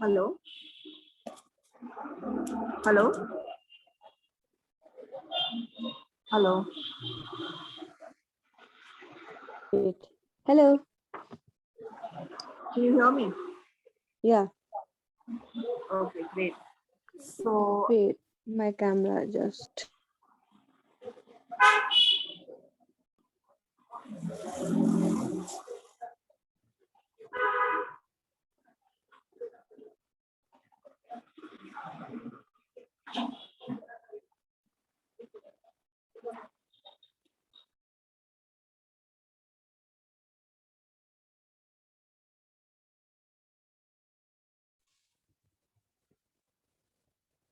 Hello? Hello? Hello? Wait. Hello. Can you hear me? Yeah. Okay, great. So, Wait. My camera just.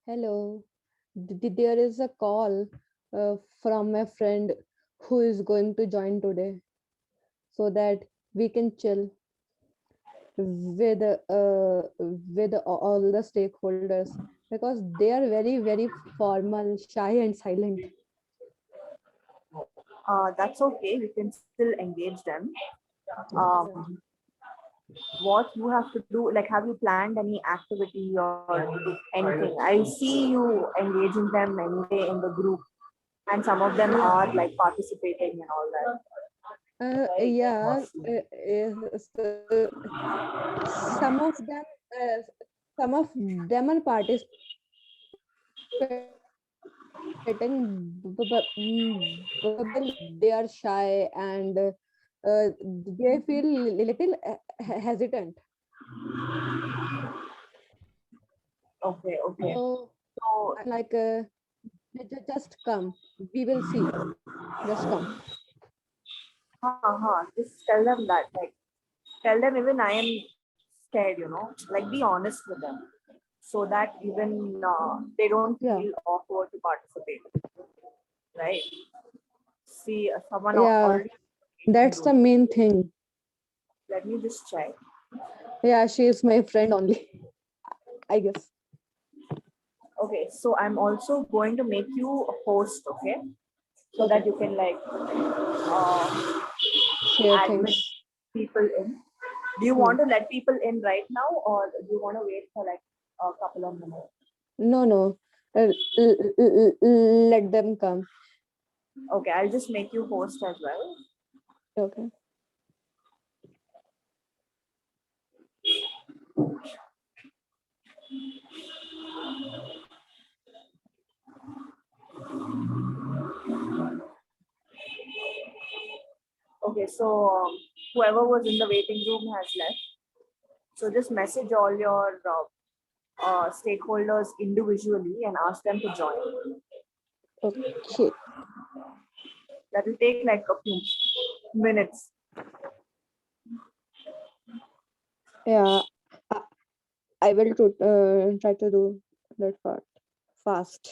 Hello. There is a call from my friend who is going to join today so that we can chill with all the stakeholders because they are very formal, shy and silent. that's okay. We can still engage them. Um, what you have to do, like, have you planned any activity or anything? I see you engaging them anyway in the group, and some of them Yeah. are like participating and all that. Yeah. So some of them, uh, some of them are participating, but they are shy and they feel little hesitant. Okay, okay. So So, I'm like, just come. We will see. Just come. just tell them that, like, tell them even I am scared, like be honest with them so that even they don't Yeah. feel awkward to participate, right? See, someone Yeah. already in That's the room. main thing. Let me just check. Yeah, she is my friend only, I guess. Okay, so I'm also going to make you a host, okay? So that Okay. you can like Share admit things. people in. Do you Hmm. want to let people in right now, or do you want to wait for like a couple of minutes? No, no. Let them come. Okay, I'll just make you host as well. Okay. Okay, so whoever was in the waiting room has left. So just message all your stakeholders individually and ask them to join. Okay. That will take like a few minutes. Yeah. I, I will try to do that part fast.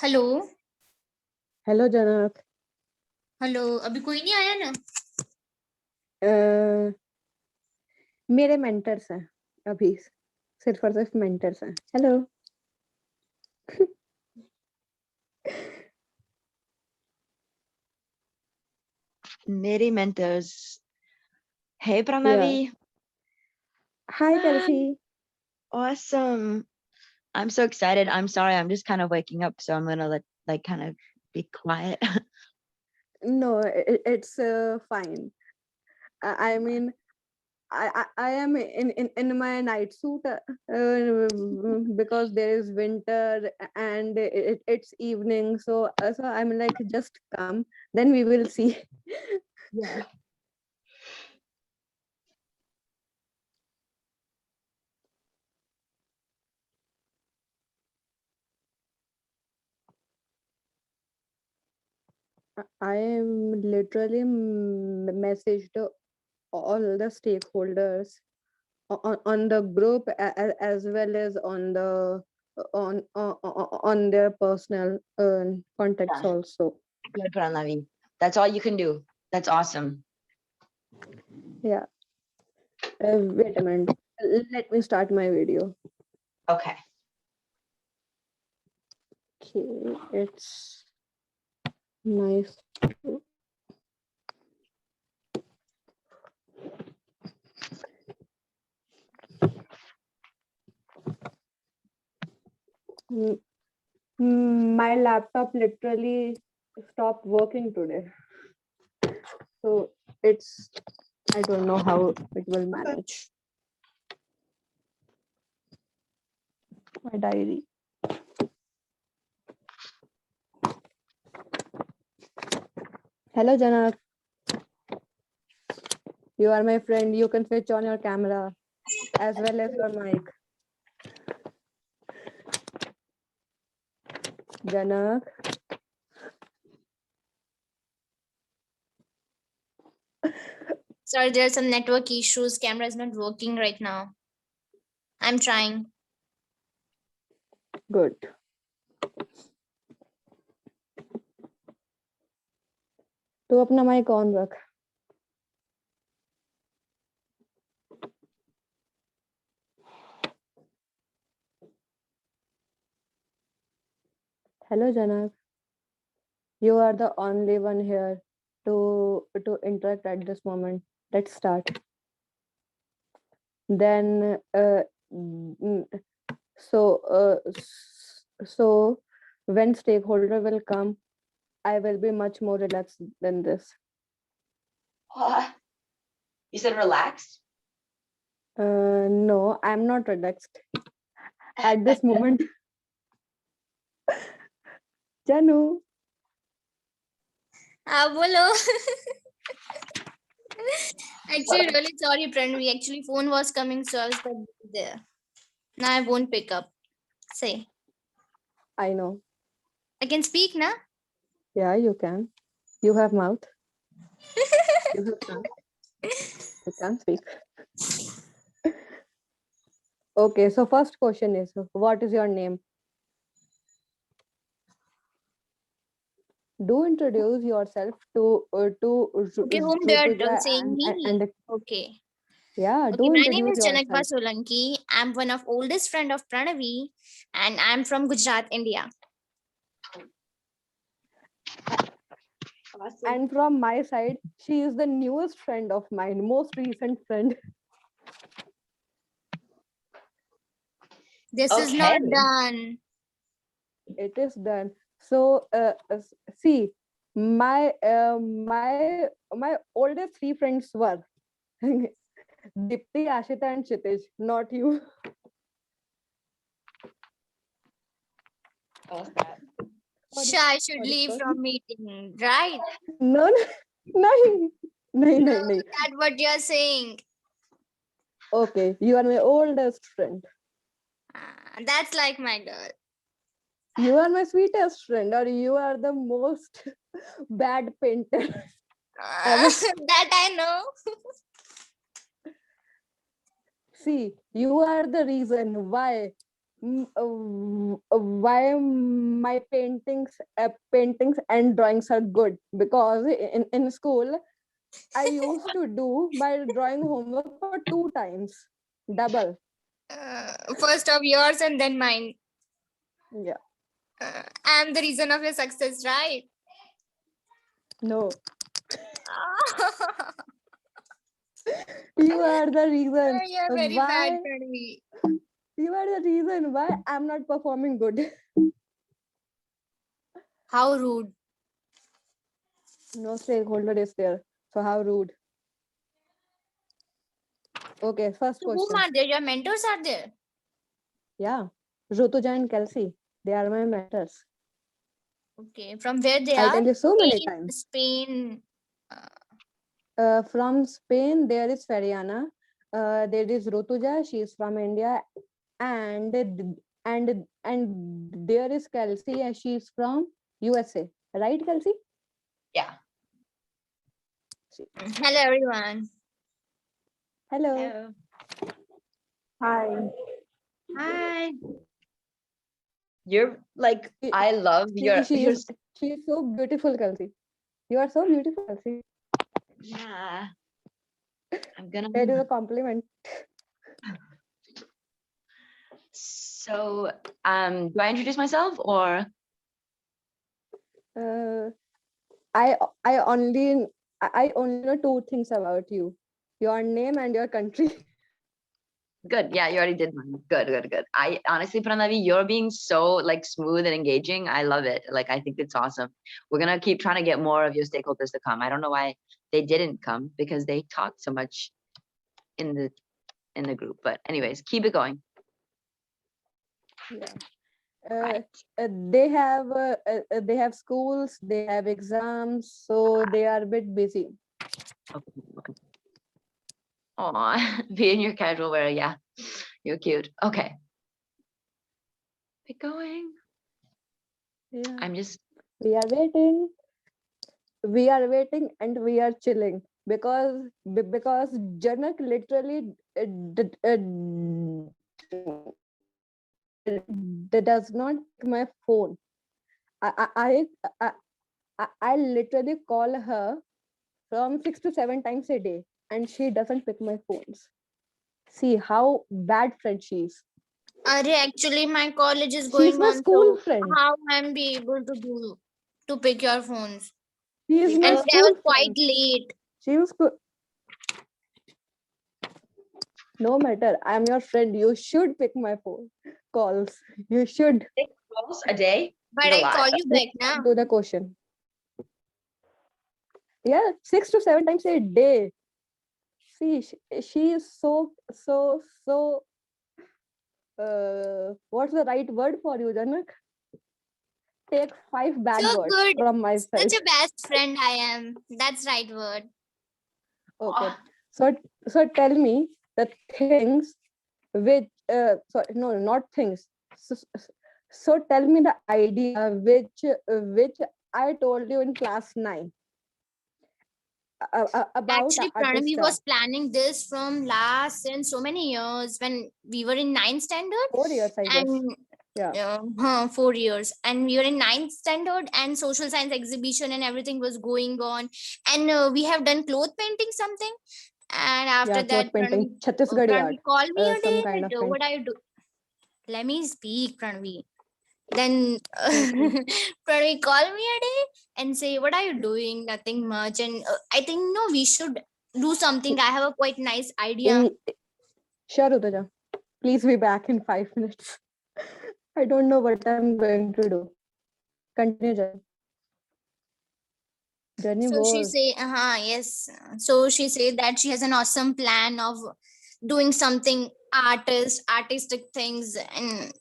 Hello hello Janak. Hello, अभी कोई नहीं आया ना? अ, मेरे mentors हैं अभी, सिर्फ और सिर्फ मेंटर्स हैं। हेलो। Meri mentors. Hey या Pranavi. Hi Ah, Kelsey. awesome. I'm so excited. I'm sorry. I'm just kind of waking up, so I'm gonna kind of be quiet. No, it's fine. I mean, I am in my night suit because there is winter and it's evening. So I'm like, just come, then we will see. Yeah. I am literally messaged all the stakeholders on the group as well as on the on their personal contacts Yeah. also. Good Pranavi. That's all you can do. That's awesome. Yeah. Wait a minute. Let me start my video. Okay. Okay, it's nice. Mm, My laptop literally stopped working today. So it's, I don't know how it will manage. My diary. Hello, Janak. You are my friend. You can switch on your camera as well as your mic. Janak. Sorry, there are some network issues. Camera is not working right now. I'm trying. Good. तो अपना mic on रख. Hello, Janak. You are the only one here to interact at this moment. Let's start. Then so when stakeholder will come, I will be much more relaxed than this. You said relaxed? No, I'm not relaxed at this moment. Janu. Bolo. Actually, really sorry, Pranvi. Actually, phone was coming, so I was like there. Now I won't pick up. Say, I know. I can speak now. Yeah, you can. You have mouth. You have tongue. You can speak. Okay, so first question is, what is your name? Do introduce yourself to Okay, whom they are Rutuja saying me? and Okay. yeah, Okay, do my name introduce is Janakba yourself. Solanki. I'm one of oldest friend of Pranavi, and I'm from Gujarat, India. Awesome. And from my side, she is the newest friend of mine, most recent friend. This is not Okay. done. It is done. So see, my oldest three friends were Dipti, Ashita, and Chitej, not you. What's that? Sorry, Sure, I should sorry, leave sorry. from meeting, right? No, no, no. That's what you're saying. Okay, you are my oldest friend. That's like my girl. You are my sweetest friend, or you are the most bad painter ever. That I know. See, you are the reason why why my paintings and drawings are good, because in school I used to do my drawing homework for 2 times, double. First of yours and then mine. Yeah. I'm the reason of your success, right? No, you are the reason You're very bad, why Pranvi. I'm not performing good. How rude. No stakeholder is there, so how rude. Okay, first So whom question. are there? Your mentors are there. Yeah, Rutuja and Kelsey, they are my mentors. Okay, from where they I are? tell you so many Spain, times. Spain. From Spain, there is Fariana. There is Rutuja. She is from India, and there is Kelsey, and she is from USA. Right, Kelsey? Yeah. Hello, everyone. Hello. Hi. Hi. You're like, She, I love your, she is so beautiful, Kelsey. You are so beautiful, Kelsey. yeah. I'm gonna, That is a compliment. so, do I introduce myself or? Uh, I only know 2 things about you: your name and your country. Good. Yeah, you already did mine. Good, good, good. I honestly, Pranavi, you're being so like smooth and engaging. I love it. Like, I think it's awesome. We're gonna keep trying to get more of your stakeholders to come. I don't know why they didn't come because they talked so much in the group. But anyways, keep it going. Yeah. Right. They have schools, they have exams, so they are a bit busy. Okay. Okay. Aw, be in your casual wear. Yeah, you're cute. Okay. Keep going. Yeah. I'm just We are waiting. We are waiting and we are chilling because Janak literally does not pick my phone. I I I, I literally call her from 6 to 7 times a day, and she doesn't pick my phones. See how bad friend she is. Actually, my college is She's going my on, school so friend. how I'm be able to do to pick your phones? She is my And because today I was school quite friend. late. She was no matter. I'm your friend. You should pick my phone calls. You should. 6 calls a day But is a I lot. call you Let's back now. do the question. Yeah, 6 to 7 times a day. See, she is so. What's the right word for you, Janak? Take 5 bad So words good. from my Such side. a best friend I am. That's right word. Okay. Oh, So tell me the things which sorry, no, not things. So tell me the idea which I told you in class 9 about Actually, Pranavi Artista. was planning this from last since so many years when we were in ninth standard 4 years, I guess. and Yeah. 4 years, and we were in ninth standard and social science exhibition and everything was going on, and we have done cloth painting something, and after Yeah, that cloth painting, Chhattisgarhi art, Pranavi called me a some day kind of that thing. what are you do? Let me speak, Pranavi. Then Okay. Pranavi called me a day and say, "What are you doing? Nothing much." And I think no, we should do something. I have a quite nice idea. In sure, Udaja. Please be back in 5 minutes. I don't know what I'm going to do. Continue, Jan. Journey So she was. say, yes. So she said that she has an awesome plan of doing something artistic things, and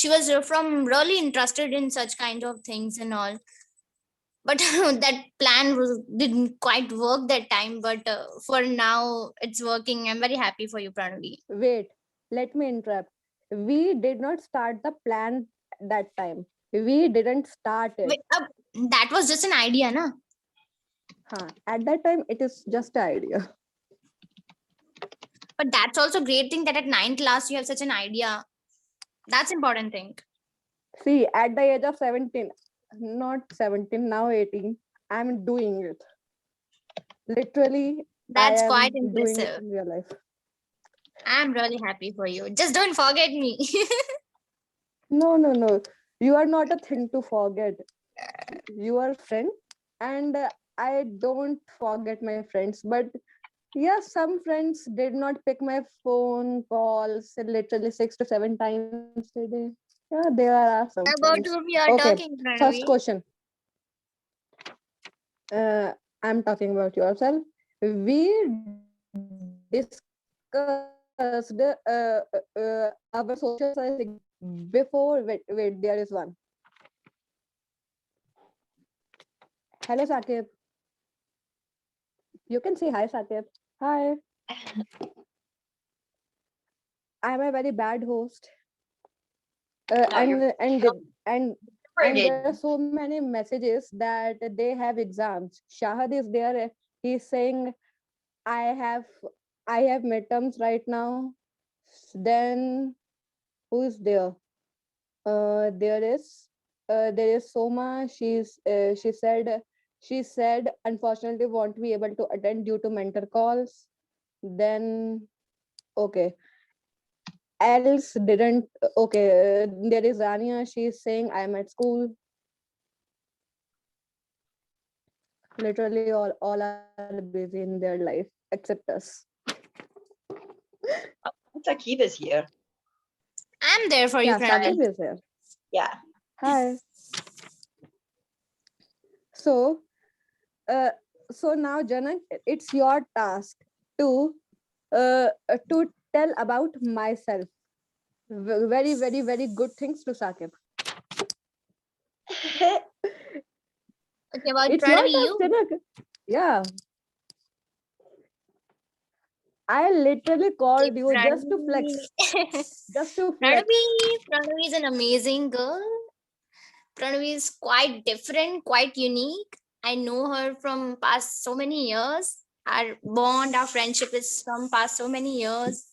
she was from really interested in such kind of things and all. But that plan didn't quite work that time. But for now, it's working. I'm very happy for you, Pranavi. Wait, let me interrupt. We did not start the plan that time. We didn't start it. Wait, that was just an idea, na? At that time, it is just an idea. But that's also great thing that at ninth class you have such an idea. That's important thing. See, at the age of 17, not 17, now 18, I'm doing it. Literally, I That's quite am doing it impressive. in real life. I'm really happy for you. Just don't forget me. No, no, no. You are not a thing to forget. You are friend, and I don't forget my friends. But yeah, some friends did not pick my phone calls literally 6 to 7 times a day. Yeah, there are some About friends. whom you are Okay, talking, first Pranavi? question. I'm talking about yourself. We discussed our social science before. Wait, there is one. Hello, Sakib. You can say hi, Sakib. Hi. I'm a very bad host. No, you're And there are friggin'. so many messages that they have exams. Shahad is there. He's saying, I have I have midterms right now. Then who is there? There is Soma. She said unfortunately won't be able to attend due to mentor calls. Then okay, else didn't. Okay, there is Rania. She's saying I'm at school. Literally all are busy in their life except us. Sakib is here. I'm there for Yeah, you, Sakib Pranavi. is here. Yeah. Hi. So, uh, so now Janak, it's your task to tell about myself. Very, very, very good things to Sakib. Okay, about It's your Pranavi, task, you. Janak. Yeah, I literally Okay, called you just to flex. Pranavi. Just to flex. Pranavi is an amazing girl. Pranavi is quite different, quite unique. I know her from past so many years. Our bond, our friendship is from past so many years.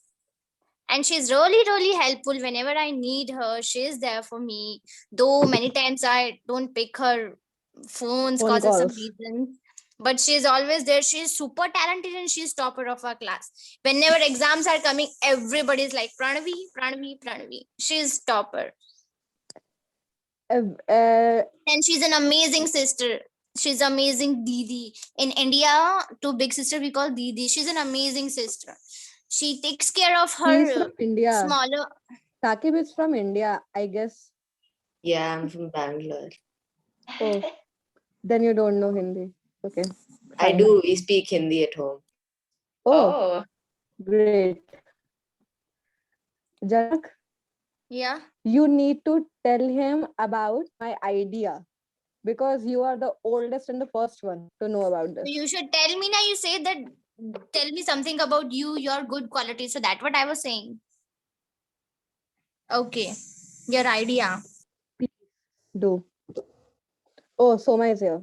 And she's really, really helpful whenever I need her. She's there for me. Though many times I don't pick her phones Phone cause of some calls. reason. But she's always there. She's super talented and she's topper of our class. Whenever exams are coming, everybody's like Pranavi, Pranavi, Pranavi. She's topper. Uh, And she's an amazing sister. She's amazing Didi. In India, to big sister we call Didi. She's an amazing sister. She takes care of he's her from India. smaller. Sakib is from India, I guess. Yeah, I'm from Bangalore. Oh, then you don't know Hindi. Okay. I fine. do. We speak Hindi at home. Oh, great. Janak, Yeah. you need to tell him about my idea because you are the oldest and the first one to know about So this. you should tell me now. You say that. Tell me something about you, your good qualities. So that's what I was saying. Okay. Your idea. Do. Oh, Soma is here.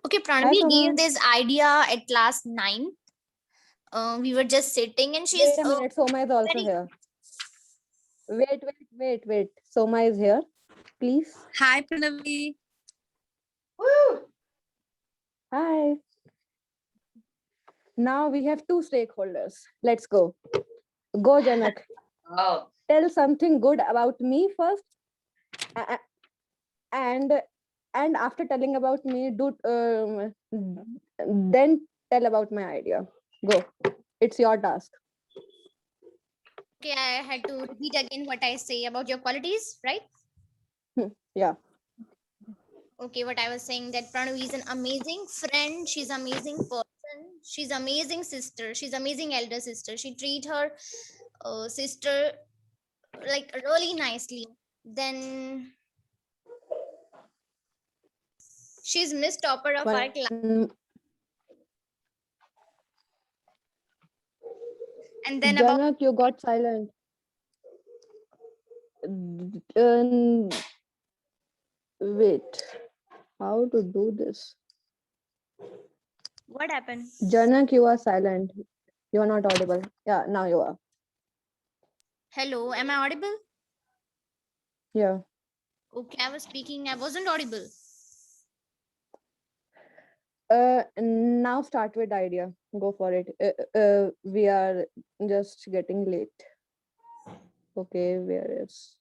Okay, Hi, Pranavi Soma. gave this idea at class 9. We were just sitting and she's Wait a minute. Soma is also very. here. Wait. Soma is here. Please. Hi, Pranavi. Woo! Hi. Now we have two stakeholders. Let's go. Go, Janak. Oh, Tell something good about me first. And after telling about me, then tell about my idea. Go. It's your task. Okay, I had to repeat again what I say about your qualities, right? Yeah. Okay, what I was saying that Pranavi is an amazing friend. She's amazing person. She's amazing sister. She's amazing elder sister. She treat her sister like really nicely. Then she's Miss Topper of our class. And then about Janak, you got silent. Wait. How to do this? what happened? Janak, you are silent. You are not audible. Yeah, now you are. Hello, am I audible? Yeah. Okay, I was speaking. I wasn't audible. Now start with the idea. Go for it. We are just getting late. Okay, where is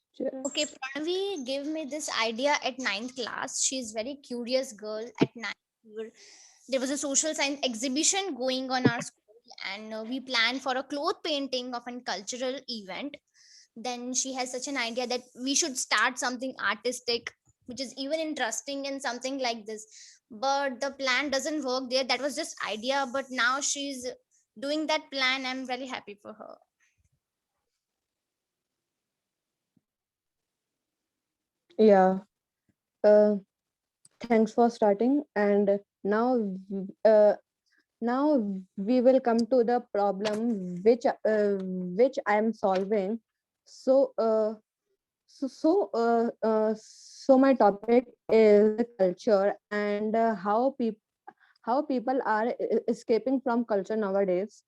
Okay, Pranavi gave me this idea at ninth class. She's very curious girl. At ninth, there was a social science exhibition going on our school, and we planned for a cloth painting of a cultural event. Then she has such an idea that we should start something artistic, which is even interesting and something like this. But the plan doesn't work there. That was just idea, but now she's doing that plan. I'm very happy for her. Yeah. Uh, Thanks for starting. And now we will come to the problem which I am solving. So so my topic is the culture and how people are escaping from culture nowadays.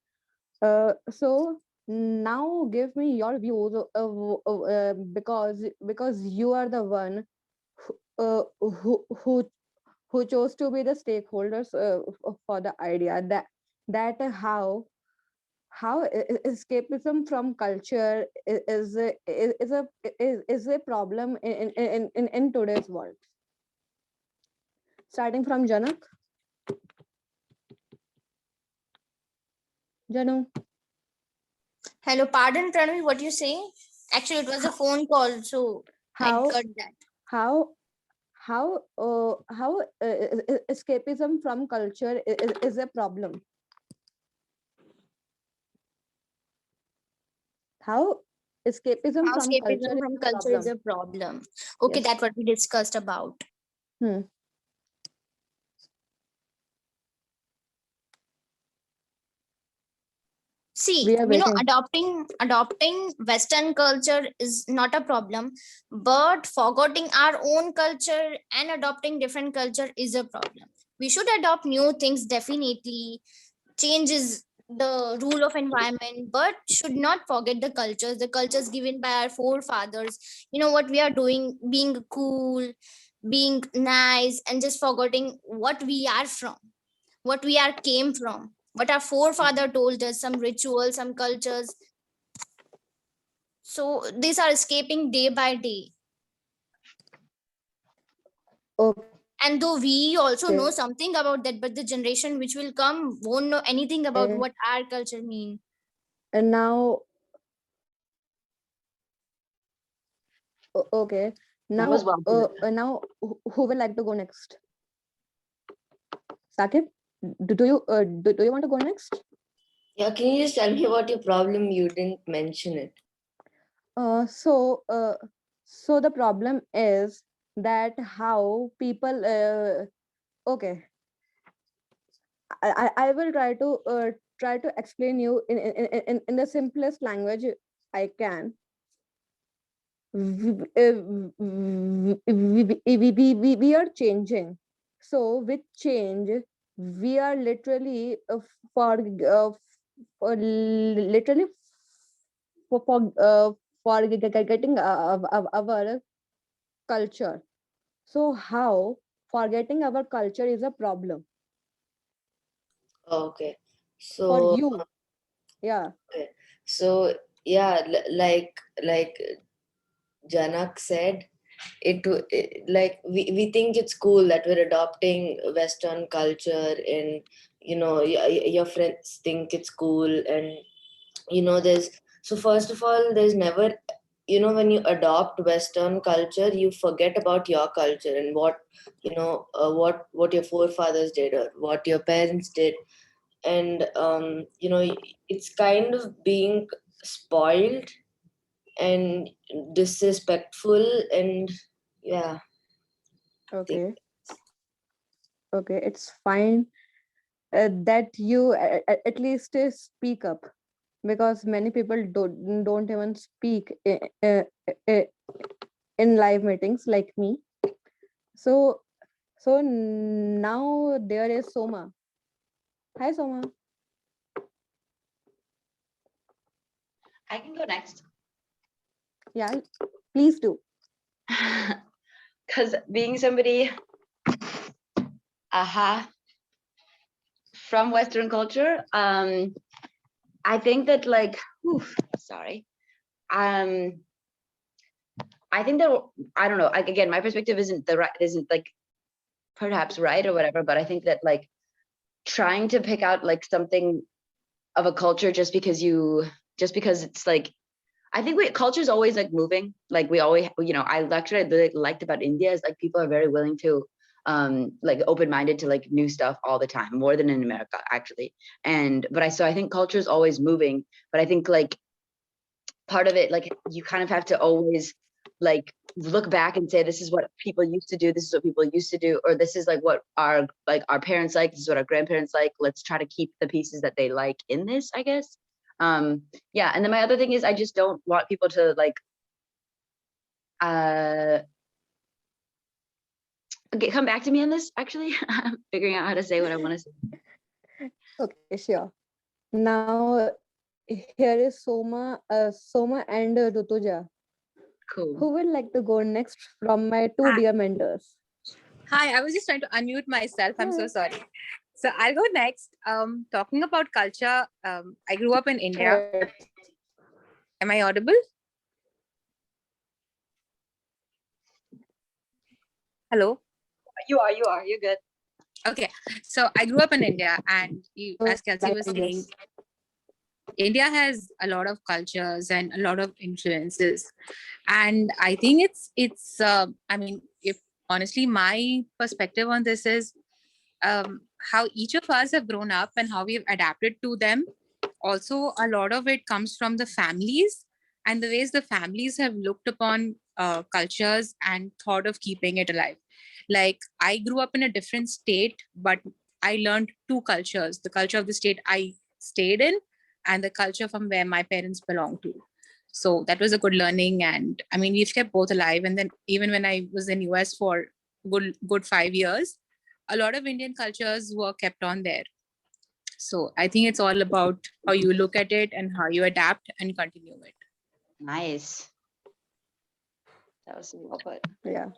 So now give me your views because you are the one who chose to be the stakeholders for the idea that how escapism from culture is a problem in today's world. Starting from Janak. Janu, Hello, pardon, Pranavi, what you say? Actually, it was a phone call, so I how cut that. how how escapism from culture is a problem. How escapism How from culture escapism is from a culture is problem. a problem. Okay, Yes. that's what we discussed about. Hmm. See, We are waiting. adopting Western culture is not a problem, but forgetting our own culture and adopting different culture is a problem. We should adopt new things definitely. Change is the rule of environment, but should not forget the cultures given by our forefathers. You know what we are doing, being cool, being nice, and just forgetting what we are from, what we are came from, what our forefather told us, some rituals, some cultures. So these are escaping day by day. And though we also know Okay. something about that, but the generation which will come won't know anything about what our culture mean. And now, okay. That was well put. Now, who would like to go next? Sakib, do you want to go next? Yeah, can you just tell me about your problem? You didn't mention it. Uh, so, uh, so the problem is that how people. Okay, I will try to explain you in the simplest language I can. We are changing. So with change, we are literally for literally for getting our culture. So how forgetting our culture is a problem Okay. for So, you? Yeah. okay. So yeah, like Janak said, like we think it's cool that we're adopting Western culture, and your friends think it's cool, and there's so first of all, there's never, when you adopt Western culture, you forget about your culture and what your forefathers did or what your parents did. And it's kind of being spoiled and disrespectful, and yeah. Okay. Okay. It's fine that you at least speak up, because many people don't even speak in live meetings like me. So now there is Soma. Hi Soma. I can go next. Yeah, please do. Because being somebody, from Western culture, I think that like, sorry, I think that I don't know. Like, again, my perspective isn't like perhaps right or whatever, but I think that like trying to pick out like something of a culture just because it's like, I think culture is always like moving. Like we always, I really liked about India is like people are very willing to like open-minded to like new stuff all the time, more than in America actually. So I think culture is always moving, but I think like part of it, like you kind of have to always like look back and say, this is what people used to do, this is what people used to do, or this is like what our parents like, this is what our grandparents like. Let's try to keep the pieces that they like in this, I guess. Yeah, and then my other thing is I just don't want people to like okay, come back to me on this actually. I'm figuring out how to say what I want to say. Okay, sure. Now here is Soma and Rutuja. Cool. Who would like to go next from my two dear mentors? Hi, I was just trying to unmute myself. I'm so sorry. So I'll go next. Talking about culture, I grew up in India. Am I audible? Hello? You are, you're good. Okay. So I grew up in India, and as Kelsey was saying, India has a lot of cultures and a lot of influences. And I think I mean, if honestly, my perspective on this is how each of us have grown up and how we've adapted to them. Also, a lot of it comes from the families and the ways the families have looked upon cultures and thought of keeping it alive. Like, I grew up in a different state, but I learned two cultures: the culture of the state I stayed in and the culture from where my parents belong to. So that was a good learning. And I mean, we've kept both alive. And then even when I was in US for good 5 years, a lot of Indian cultures were kept on there. So I think it's all about how you look at it and how you adapt and continue it. Nice. That was well put. Yeah.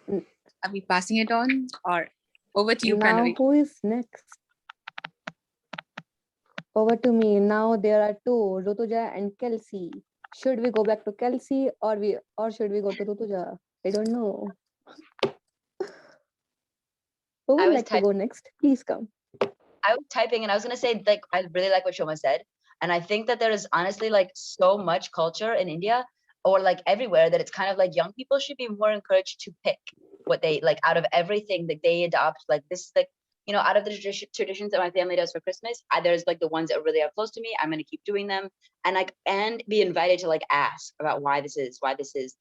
Are we passing it on, or over to you, Now Pranavi? who is next? Over to me. Now there are two, Rutuja and Kelsey. Should we go back to Kelsey or should we go to Rutuja? I don't know. Who I would was like to go next? Please come. I was typing and I was gonna say, like, I really like what Shoma said. And I think that there is honestly like so much culture in India or like everywhere that it's kind of like young people should be more encouraged to pick what they like out of everything that they adopt. Like this is like, out of the traditions that my family does for Christmas, there's like the ones that really are close to me. I'm gonna keep doing them and be invited to like ask about why this is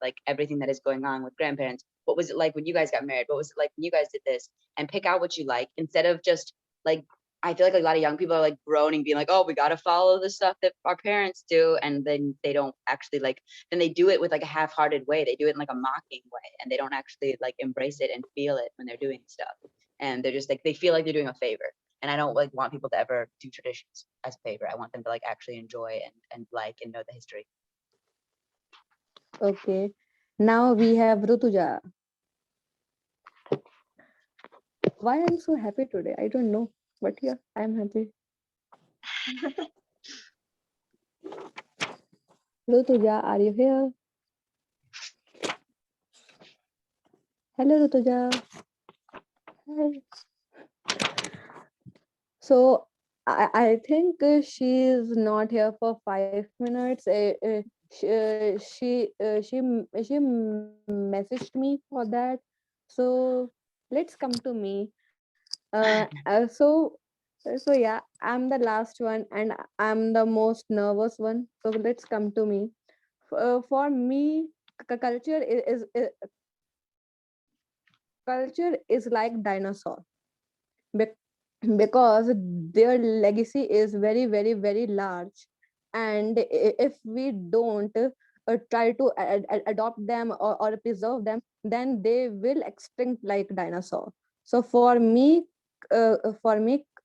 like everything that is going on with grandparents. What was it like when you guys got married? What was it like when you guys did this? And pick out what you like instead of just like, I feel like a lot of young people are like groaning, being like, oh, we got to follow the stuff that our parents do. And then they don't actually then they do it with like a half-hearted way. They do it in like a mocking way and they don't actually like embrace it and feel it when they're doing stuff. And they're just like, they feel like they're doing a favor. And I don't like want people to ever do traditions as a favor. I want them to like actually enjoy and like and know the history. Okay. Now we have Rutuja. Why I'm so happy today? I don't know. But yeah, I'm happy. Rutuja, are you here? Hello, Rutuja. Hi. So I think she is not here for 5 minutes. She messaged me for that. So let's come to me. So yeah, I'm the last one and I'm the most nervous one. So let's come to me. For me, culture culture is like dinosaur because their legacy is very very large, and if we don't try to adopt them or preserve them, then they will extinct like dinosaur. So for me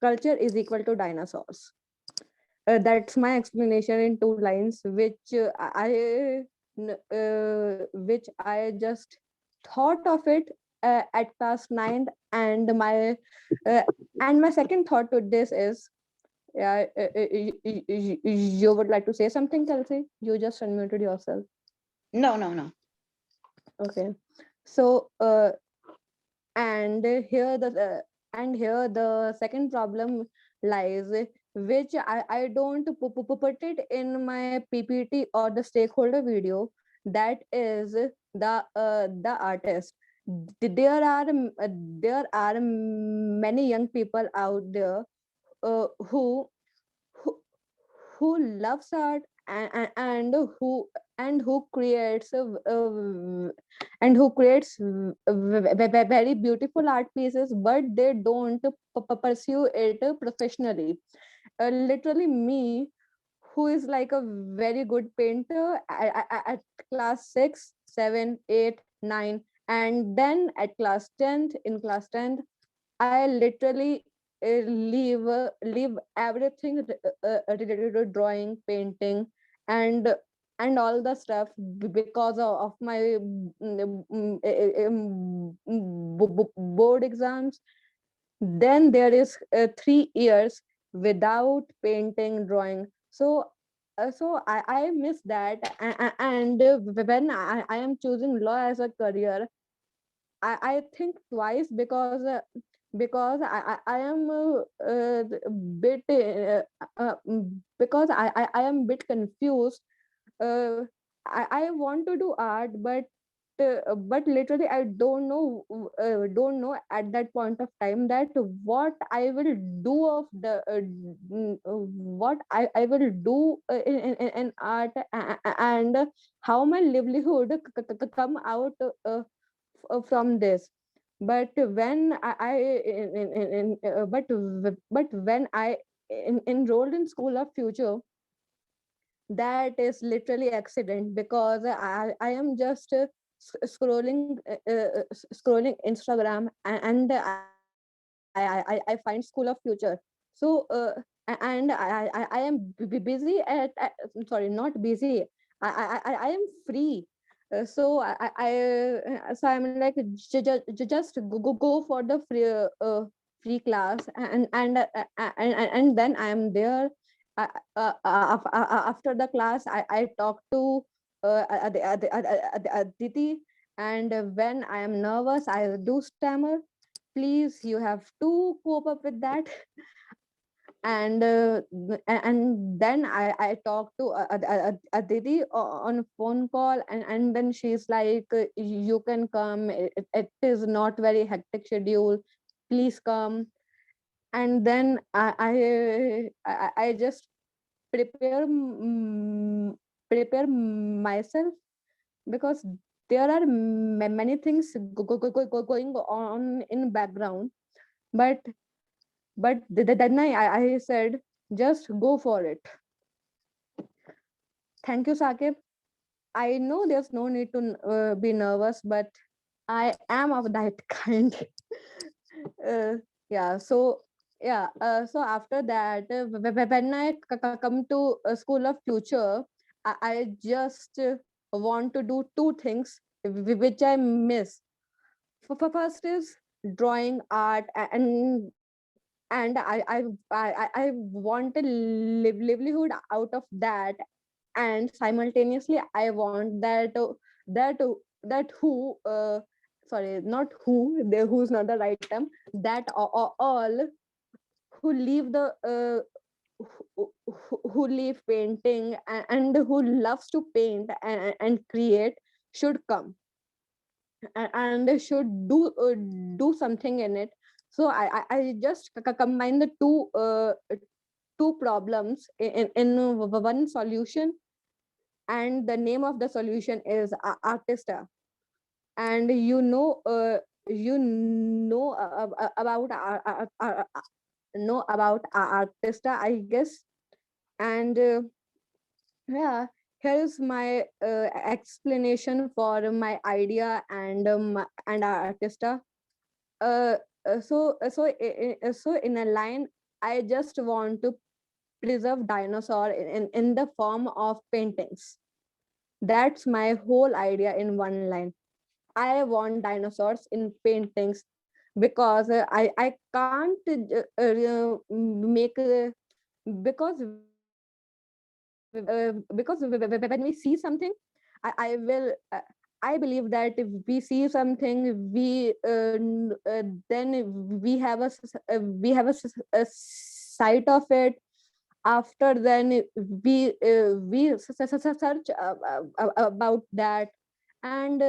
culture is equal to dinosaurs. That's my explanation in 2 lines, which I just thought of it at class 9, and my second thought to this is, yeah, you would like to say something, Kelsey? You just unmuted yourself. No, no, no. Okay. So and here the second problem lies, which I don't put it in my PPT or the stakeholder video. That is the artist. There are many young people out there uh, who who who loves art, and who creates very beautiful art pieces, but they don't pursue it professionally. Literally me, who is like a very good painter at class 6, 7, 8, 9, and then at class 10th, in class 10th, I literally leave everything related to drawing, painting, and all the stuff because of my board exams. Then there is 3 years without painting, drawing. So I miss that. And when I am choosing law as a career, I think twice, because I am bit because I am bit confused. uh, I want to do art, but literally I don't know at that point of time that what I will do of the what I will do in art, and how my livelihood come out from this. But when but when I enrolled in School of Future, that is literally accident, because I am just scrolling Instagram, and I find School of Future. So and I am busy sorry, not busy, I am free. So I'm like, just go for the free class, and then I am there. After the class, I talk to Aditi, and when I am nervous, I do stammer. Please, you have to cope up with that. And then I talk to Aditi on a phone call, and then she's like, you can come, it is not very hectic schedule, please come. And then I just prepare myself, because there are many things going on in background. But then I said, just go for it. Thank you, Sakib. I know there's no need to be nervous, but I am of that kind. uh, yeah. So after that, when I come to School of Future, I just want to do two things which I miss. First is drawing art, and I want a livelihood out of that, and simultaneously I want that that who sorry, not who, the who's not the right term, that all who leave the who leave painting, and who loves to paint and create, should come, and they should do something in it. So I just combine the two problems in one solution, and the name of the solution is Artista. And you about know about Artista, I guess. And yeah, here's my explanation for my idea and Artista. So in a line, I just want to preserve dinosaur in the form of paintings. That's my whole idea in one line. I want dinosaurs in paintings because I can't make because when we see something, I will I believe that if we see something, we then we have a sight of it. After then we search about that, and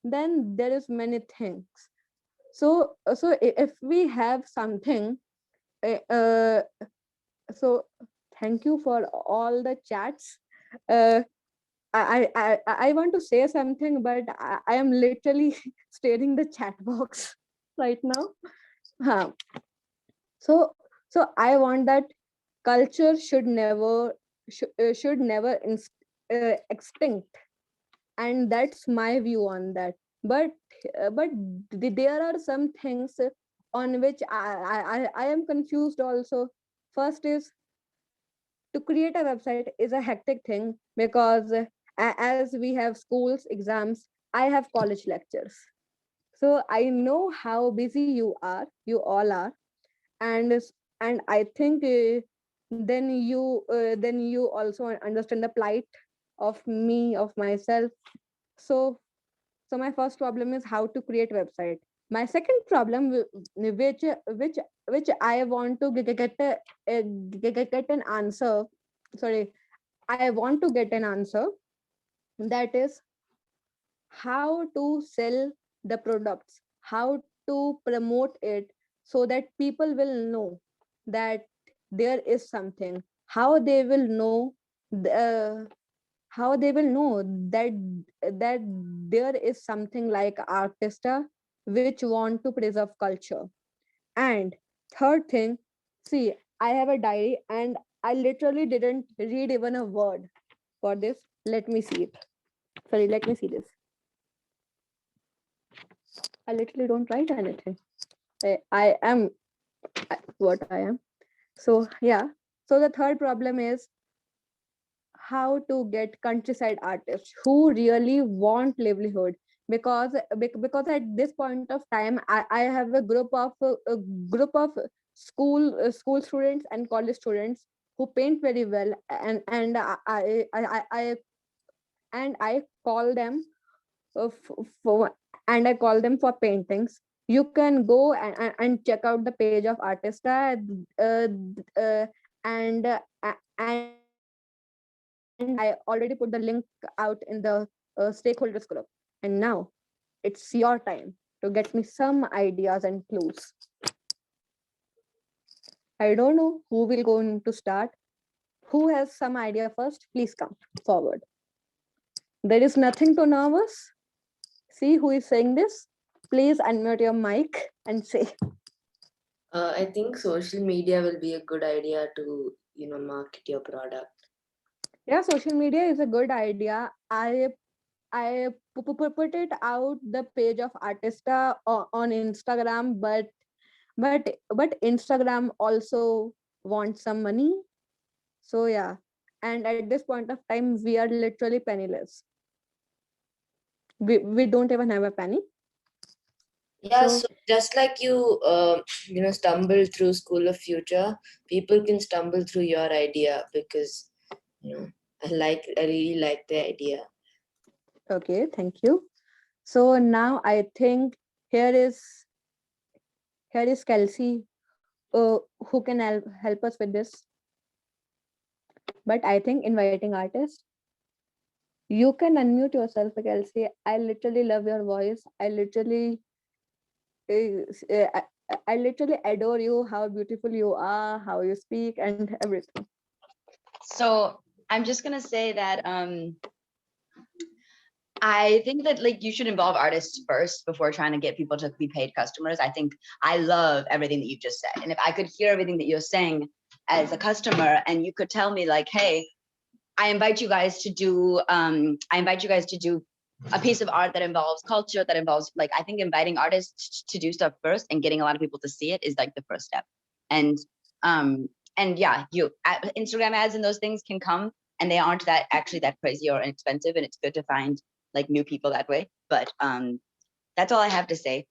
then there is many things. So if we have something, uh, uh, so thank you for all the chats. uh, I want to say something, but I am literally staring the chat box right now. Huh. So I want that culture should never extinct, and that's my view on that. But there are some things on which I am confused also. First is, to create a website is a hectic thing because as we have schools exams, I have college lectures, so I know how busy you all are. And I think then you also understand the plight of me, of myself. So so my first problem is how to create website. My second problem, which I want to get an answer. Sorry, I want to get an answer. That is how to sell the products, how to promote it, so that people will know that there is something. How they will know the, how they will know that there is something like Artista, which want to preserve culture. And third thing, see, I have a diary and I literally didn't read even a word for this. Let me see it. Sorry, let me see this. I literally don't write anything. I am what I am. So yeah. So the third problem is how to get countryside artists who really want livelihood, because because at this point of time I have a group of school students and college students who paint very well, and I call them for and I call them for paintings. You can go and check out the page of Artista, and and I already put the link out in the stakeholders group. And now it's your time to get me some ideas and clues. I don't know who will going to start. Who has some idea first? Please come forward. There is nothing to nervous. See who is saying this. Please unmute your mic and say. I think social media will be a good idea to, market your product. Yeah, social media is a good idea. I put it out the page of Artista on Instagram, but Instagram also wants some money. So yeah, and at this point of time, we are literally penniless. We don't even have a penny. Yeah, So so just like you, stumble through School of Future, people can stumble through your idea because, I really like the idea. okay, thank you. So now I think here is Kelsey, who can help us with this. But I think inviting artists, you can unmute yourself, Kelsey. I literally love your voice. I literally adore you, how beautiful you are, how you speak, and everything. So I'm just gonna say that I think that like you should involve artists first before trying to get people to be paid customers. I think I love everything that you just said. And if I could hear everything that you're saying as a customer and you could tell me like, hey, I invite you guys to do a piece of art that involves culture, that involves like, I think inviting artists to do stuff first and getting a lot of people to see it is like the first step. And and yeah, Instagram ads and those things can come, and they aren't that actually that crazy or inexpensive, and it's good to find like new people that way. But that's all I have to say.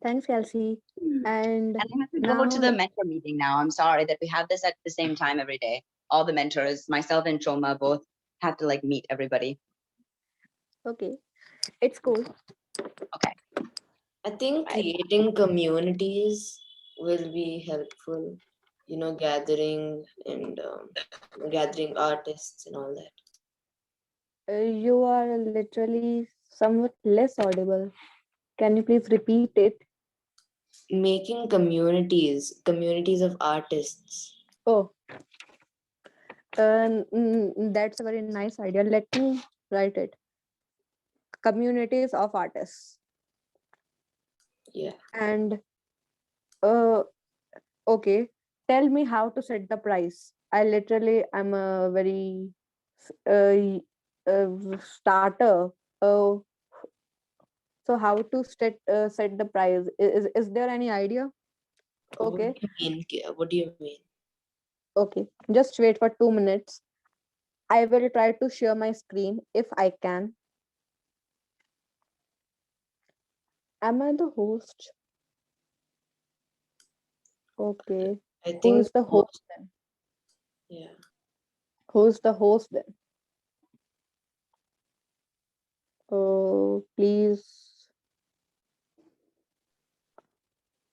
Thanks, Kelsey. And And I have to go to now, the mentor meeting now. I'm sorry that we have this at the same time every day. All the mentors, myself and Choma, both have to like meet everybody. okay, it's cool. I think creating communities will be helpful. You know, gathering and gathering artists and all that. You are literally somewhat less audible. Can you please repeat it? Making communities of artists. Oh, that's a very nice idea. Let me write it. Communities of artists. Yeah. And okay, tell me how to set the price. I literally am a very starter. Uh, so how to set the price? Is there any idea? Okay, What do you mean? What do you mean? okay. Just wait for 2 minutes. I will try to share my screen if I can. Am I the host? Okay. I Who think is the host then? yeah. Who's the host then? Oh, please.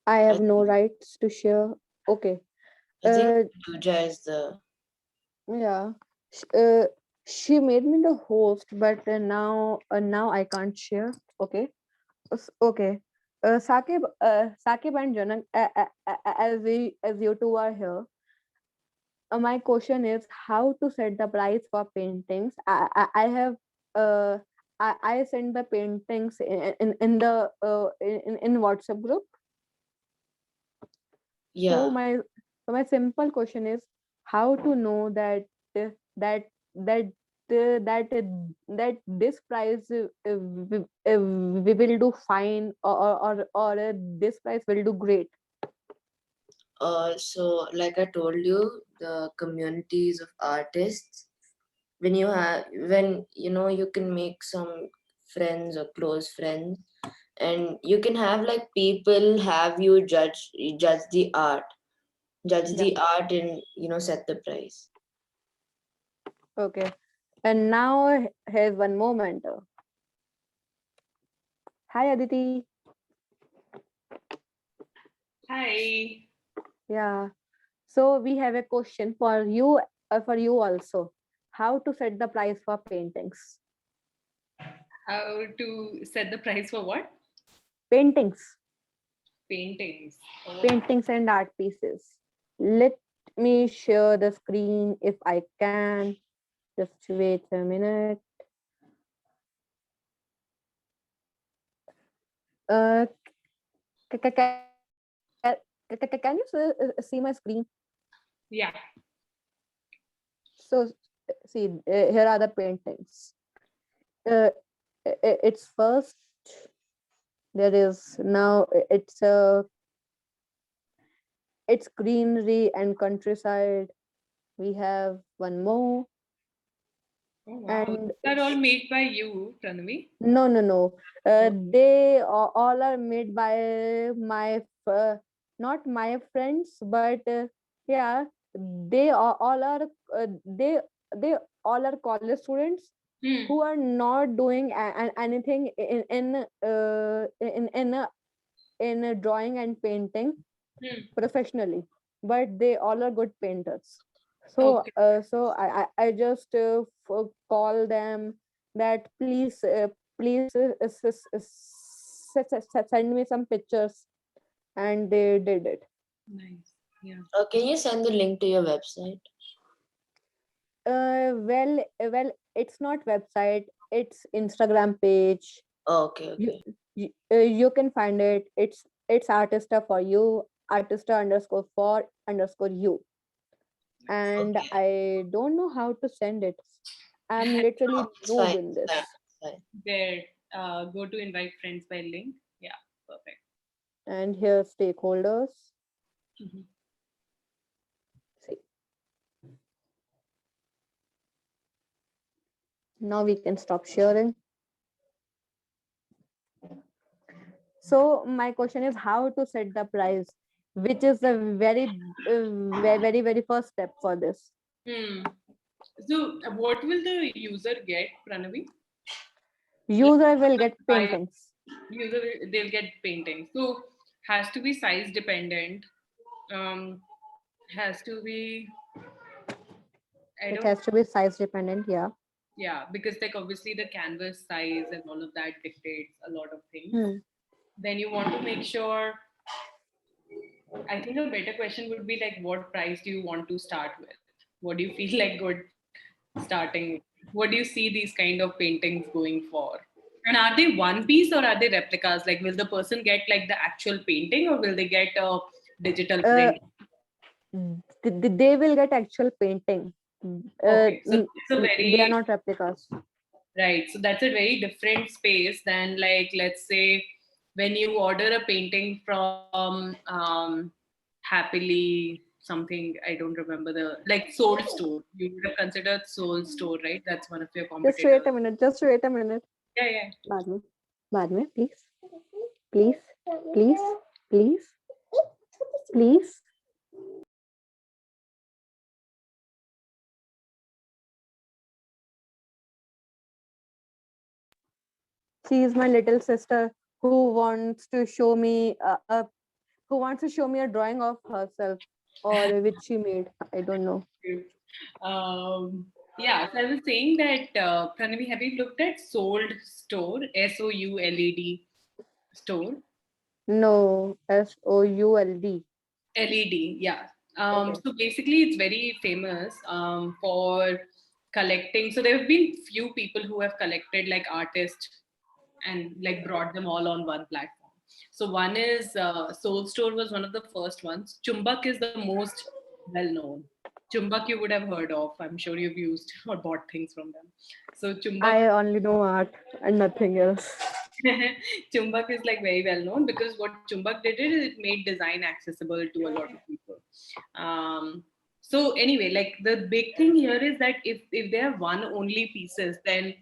I have no rights to share. Okay. I think Uh, Pooja is the yeah. She made me the host, but now I can't share. Okay. Okay. Sakib and Janak, as you two are here, my question is how to set the price for paintings. I have uh I send the paintings in the in WhatsApp group. yeah. So my simple question is how to know that that that that this price we will do fine, or this price will do great. So like I told you, the communities of artists, when you know you can make some friends or close friends, and you can have like people have you judge the art, Yeah. and set the price. Okay. And now here's one moment. Hi Aditi. Hi. Yeah. So we have a question for you also. How to set the price for paintings? How to set the price for what? Paintings, Paintings. Oh, paintings and art pieces. Let me share the screen if I can. Just wait a minute. Uh, ca- ca- ca- can you see my screen? yeah. So see, here are the paintings. It's first. There is now it's greenery and countryside. We have one more, Oh, wow. and They're all made by you, Pranavi. no. They all are made by my not my friends, but yeah, they all are they all are college students Hmm. who are not doing anything in drawing and painting Hmm. professionally, but they all are good painters. So Okay. I just call them that please send me some pictures, and they did it. Nice. Yeah. Can you send the link to your website? Well, it's not website, it's Instagram page. Oh, okay, you okay. you can find it. It's artista for you, artista underscore for underscore you. And Okay. I don't know how to send it. I'm literally No, it's noob fine. in It's this. fine. It's fine. There. Go to invite friends by link. Yeah. Perfect. And here stakeholders. Mhm. Now we can stop sharing. So my question is how to set the price, which is the very first step for this. So, what will the user get, Pranavi? User will get Buy- paintings. They'll get painting. So, has to be size dependent. Has to be. It has to be size dependent, yeah. Yeah, because like obviously the canvas size and all of that dictates a lot of things. Hmm. Then you want to make sure. I think a better question would be like, what price do you want to start with? What do you feel like good starting? What do you see these kind of paintings going for? And are they one piece or are they replicas? Like, will the person get like the actual painting or will they get a digital print? They will get actual painting. Okay, so it's a They are very not replicas. right. So that's a very different space than like, let's say, when you order a painting from Happily something, I don't remember the like Soul Store. You would have considered Soul Store, right? That's one of your Just wait competitors. a minute. Just wait a minute. Yeah, yeah. बाद में, please, please, please, please, please. She is my little sister who wants to show me a drawing of herself or which she made. I don't know. Yeah, so I was saying that Pranavi, have you looked at Sold Store, SOULED store? No, SOULD. LED, yeah. So basically, it's very famous for collecting. So there have been few people who have collected like artists and like brought them all on one platform. So one is Soul Store was one of the first ones. Chumbak is the most well known. Chumbak you would have heard of. I'm sure you've used or bought things from them. So Chumbak I only know art and nothing else. Chumbak is like very well known because what Chumbak did is it made design accessible to a lot of people. So anyway, like the big thing here is that if they are one only pieces, then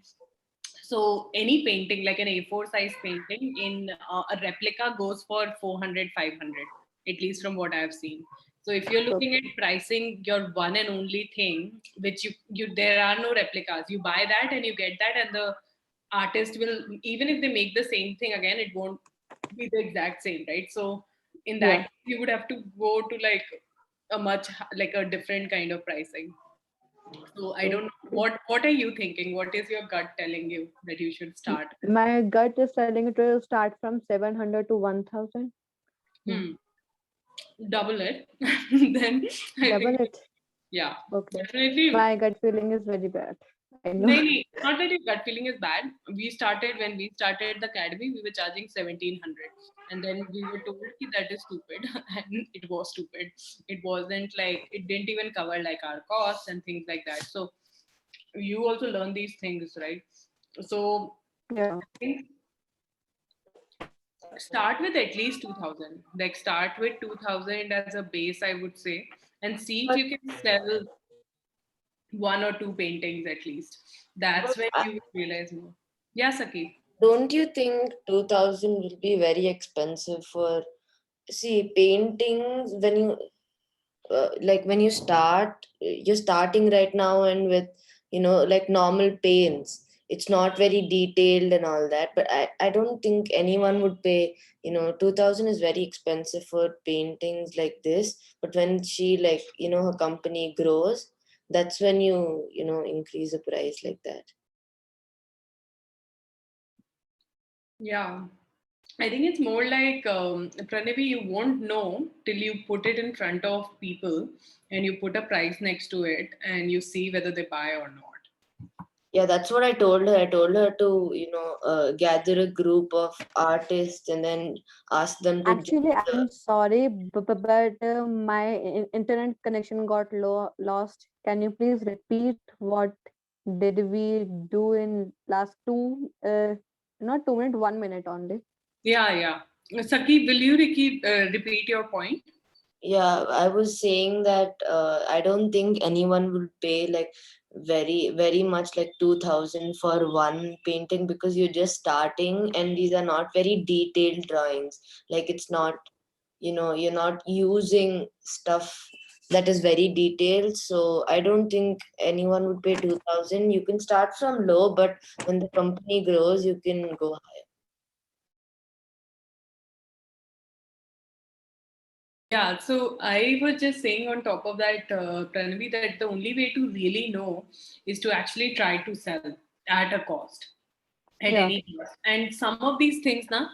so any painting like an A4 size painting in a replica goes for 400, 500, at least from what I've seen. So if you're looking at pricing your one and only thing, which you there are no replicas, you buy that and you get that, and the artist will, even if they make the same thing again, it won't be the exact same, right? So in that you would have to go to like a like a different kind of pricing. So I don't know what are you thinking? What is your gut telling you that you should start? My gut is telling it to start from 700 to 1000. Double it. Then I Double think it. yeah, Okay. definitely. My gut feeling is very bad. I know. No, it's not that your gut feeling is bad. When we started the academy, we were charging 1700, and then we were told that is stupid, and it was stupid. It wasn't like it didn't even cover like our costs and things like that. So you also learn these things, right? So Yeah. I think start with at least 2000. Like start with 2000 as a base, I would say, and see if you can sell one or two paintings at least. That's when you will realize more. Yeah, Saki. Don't you think 2000 will be very expensive for, see, paintings when you like when you start, you're starting right now and with, like normal paints, it's not very detailed and all that, but I don't think anyone would pay, 2000 is very expensive for paintings like this. But when she, like, her company grows, that's when you know increase the price like that. Yeah. I think it's more like Pranavi, you won't know till you put it in front of people and you put a price next to it and you see whether they buy or not. Yeah, that's what I told her. I told her to, gather a group of artists and then ask them to Actually, I'm sorry, but my internet connection got lost. Can you please repeat what did we do in last not 2 minutes, 1 minute only? Yeah. Saki, will you repeat your point? Yeah, I was saying that I don't think anyone will pay like very much like 2000 for one painting, because you're just starting and these are not very detailed drawings. Like it's not, you're not using stuff that is very detailed. So I don't think anyone would pay 2000. You can start from low, but when the company grows, you can go higher. Yeah, so I was just saying on top of that, Pranavi, that the only way to really know is to actually try to sell at a cost, at Yeah. any cost. And some of these things, na,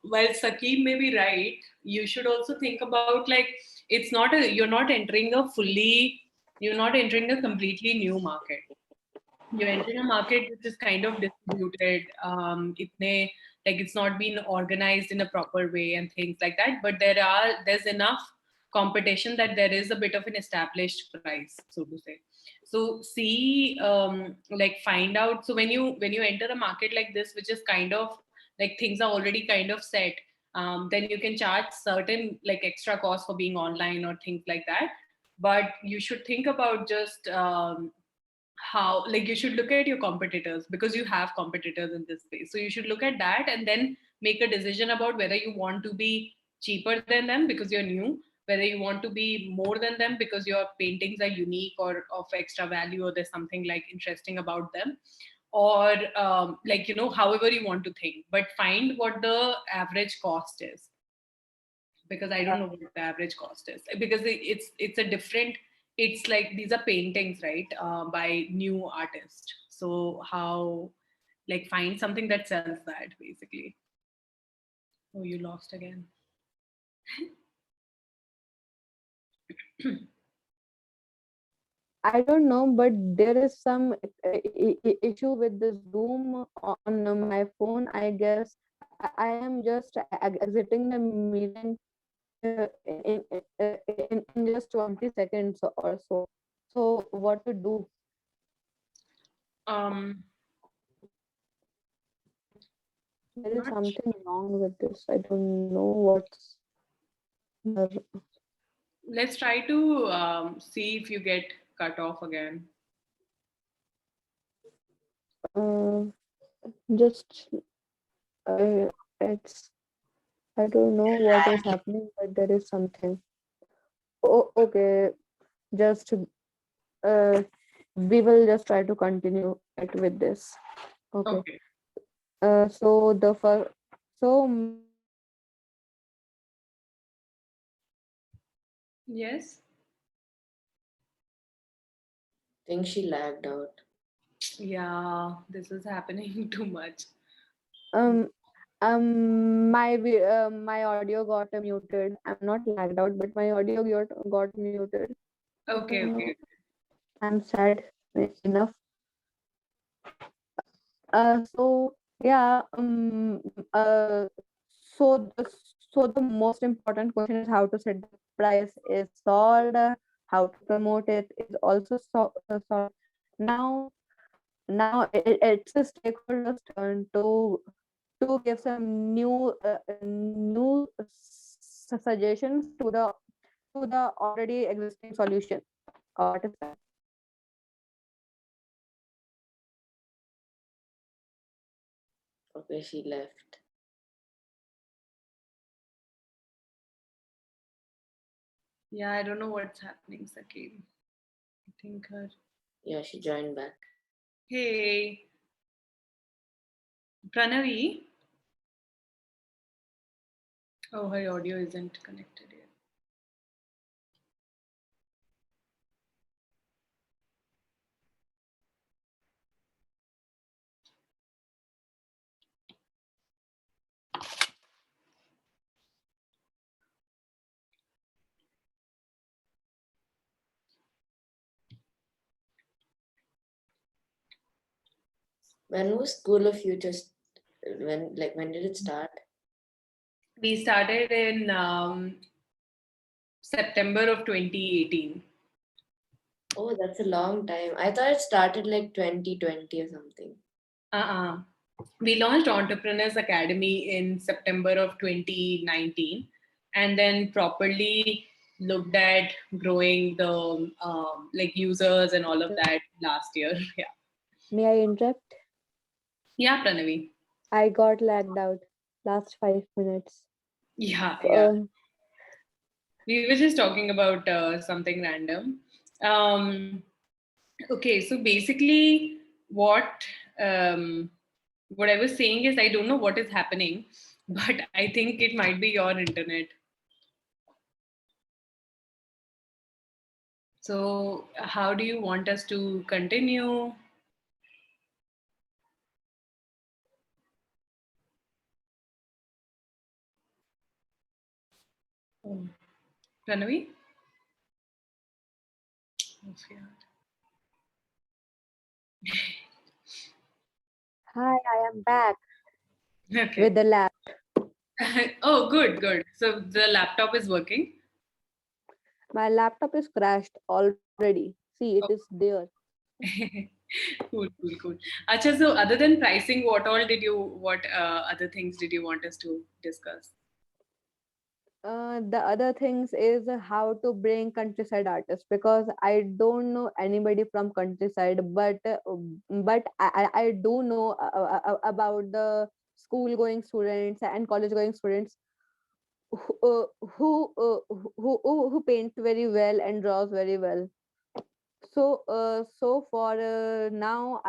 while Sakeem may be right, you should also think about like you're not entering a completely new market. You're entering a market which is kind of distributed. Like it's not been organized in a proper way and things like that. But there's enough competition that there is a bit of an established price, so to say. So see, like find out. So when you enter a market like this, which is kind of like things are already kind of set, then you can charge certain like extra costs for being online or things like that. But you should think about just how, like, you should look at your competitors, because you have competitors in this space, so you should look at that and then make a decision about whether you want to be cheaper than them because you're new, whether you want to be more than them because your paintings are unique or of extra value, or there's something like interesting about them, or like, however you want to think, but find what the average cost is, because I don't know what the average cost is, because it's a different, it's like these are paintings, right, by new artists. So how, like, find something that sells that basically. Oh, you lost again. I don't know, but there is some issue with the Zoom on my phone. I guess I am just exiting the meeting in just 20 seconds or so. So what to do? um There is Not something wrong with this. I don't know what's the Let's try to see if you get cut off again. uh, just it's I don't know what is happening, but there is something. Oh, okay. Just we will just try to continue it with this. Okay. Okay. So the first, so Yes. I think she lagged out. Yeah, this is happening too much. um my audio got muted. I'm not lagged out, but my audio got muted. I Okay, don't okay. know. I'm sad enough. So yeah, so the most important question is how to set the price is solved. How to promote it is also solved. Now, it's the stakeholders' turn to give some new suggestions to the already existing solution. What is that? Okay, she left. Yeah, I don't know what's happening, Sakeem. I think her. Yeah, she joined back. Hey, Pranavi. Oh, her audio isn't connected yet. When was School of Futures? When did it start? We started in September of 2018. Oh, that's a long time. I thought it started like 2020 or something. Uh-uh. We launched Entrepreneurs Academy in September of 2019, and then properly looked at growing the like users and all of that last year. Yeah. May I interrupt? Yeah, Pranavi. I got lagged out last 5 minutes. Yeah, yeah. Uh, We were just talking about something random. Um, okay, so basically, what I was saying is I don't know what is happening, but I think it might be your internet. So, how do you want us to continue? Pranavi? Oh, Hi, I am back yeah. with Okay. the lab. Oh, good, good. So the laptop is working. My laptop is crashed already. See, it is there. Cool, cool, cool. Acha, so other than pricing, what other things did you want us to discuss? The other things is how to bring countryside artists, because I don't know anybody from countryside, but I do know about the school going students and college going students who who paint very well and draws very well. So for now,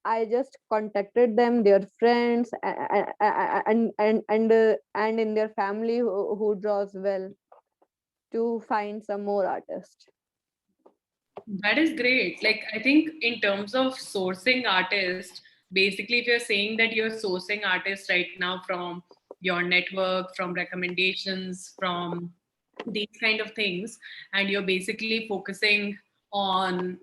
I just contacted them, their friends, and in their family who draws well, to find some more artists. That is great. Like, I think in terms of sourcing artists, basically, if you're saying that you're sourcing artists right now from your network, from recommendations, from these kind of things, and you're basically focusing on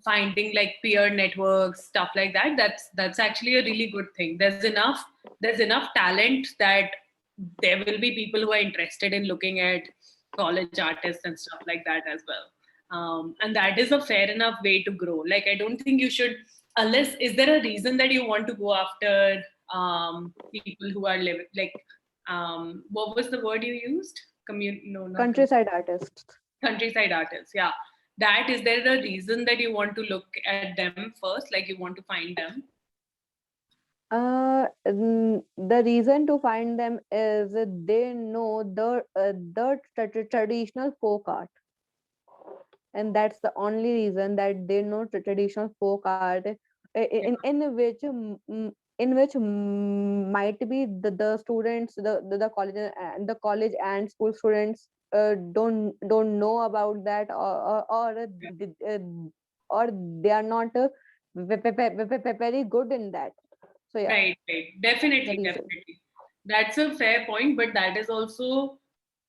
finding like peer networks, stuff like that, that's actually a really good thing. There's enough talent that there will be people who are interested in looking at college artists and stuff like that as well. And that is a fair enough way to grow. Like, I don't think you should, unless, is there a reason that you want to go after people who are living like, what was the word you used? No, not Countryside artists. countryside artists. Yeah. That, is there a reason that you want to look at them first? Like, you want to find them? The reason to find them is they know the traditional folk art, and that's the only reason, that they know traditional folk art, in which might be the students, the college and school students don't know about that, or they are not very good in that. So yeah, Right, right. the Definitely, reason. definitely. That's a fair point, but that is also,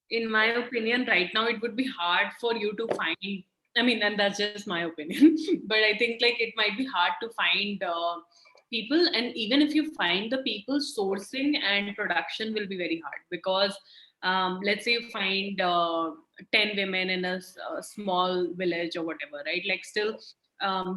in my opinion, right now it would be hard for you to find. I mean, and that's just my opinion, but I think like it might be hard to find people, and even if you find the people, sourcing and production will be very hard because let's say you find 10 women in a small village or whatever, right? Like, still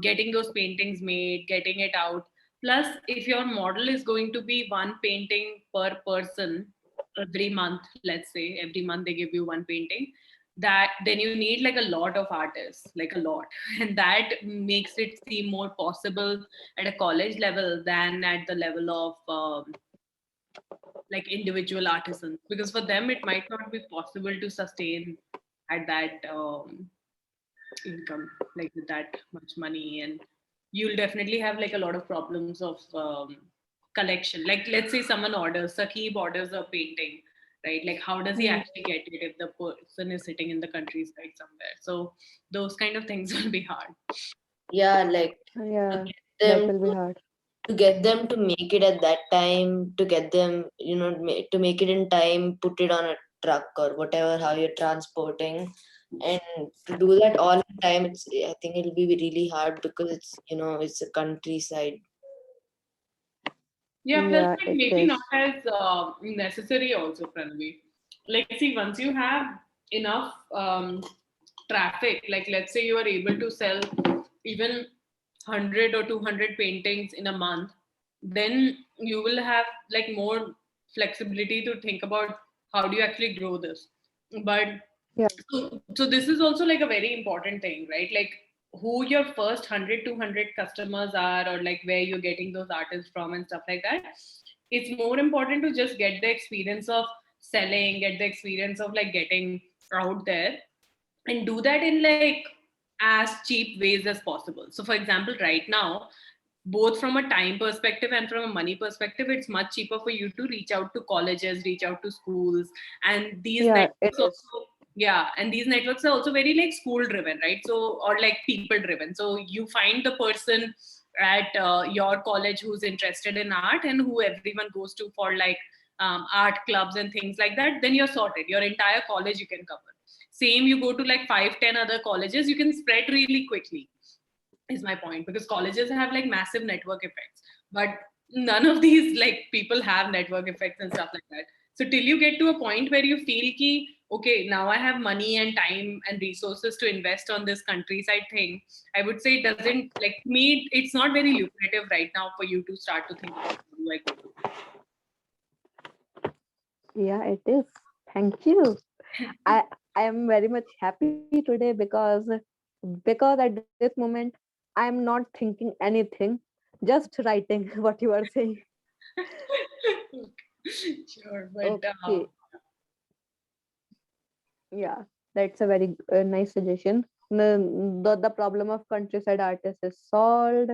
getting those paintings made, getting it out. Plus, if your model is going to be one painting per person every month, let's say every month they give you one painting, that then you need like a lot of artists, like a lot. And that makes it seem more possible at a college level than at the level of like individual artisans, because for them it might not be possible to sustain at that income, like with that much money. And you'll definitely have like a lot of problems of collection. Like, let's say someone orders, Saqib orders a painting, right? Like, how does he actually get it if the person is sitting in the countryside somewhere? So those kind of things will be hard. Yeah, like Yeah, to that get will be them hard. to get them to make it at that time, to get them, to make it in time, put it on a truck or whatever, how you're transporting, and to do that all in time, I think it'll be really hard because it's a countryside. Yeah, plus Yeah, like it maybe is. not as necessary also, Pranavi. Like, see, once you have enough traffic, like let's say you are able to sell even 100 or 200 paintings in a month, then you will have like more flexibility to think about how do you actually grow this. But Yeah. so this is also like a very important thing, right? Like who your first 100 200 customers are, or like where you're getting those artists from and stuff like that. It's more important to just get the experience of selling, get the experience of like getting out there, and do that in like as cheap ways as possible. So for example, right now, both from a time perspective and from a money perspective, it's much cheaper for you to reach out to colleges, reach out to schools, and these Yeah, it networks is. also, yeah, and these networks are also very like school driven, right? So, or like people driven. So you find the person at your college who's interested in art and who everyone goes to for like art clubs and things like that, then you're sorted. Your entire college you can cover. Same, you go to like 5 10 other colleges, you can spread really quickly, is my point, because colleges have like massive network effects, but none of these like people have network effects and stuff like that. So till you get to a point where you feel ki okay, now I have money and time and resources to invest on this countryside thing, I would say it doesn't, like me, it's not very lucrative right now for you to start to think about how do I go to. Yeah, it is. Thank you. I I am very much happy today because at this moment I am not thinking anything, just writing what you are saying. Sure, but Okay, yeah, that's a very nice suggestion. The problem of countryside artists is solved.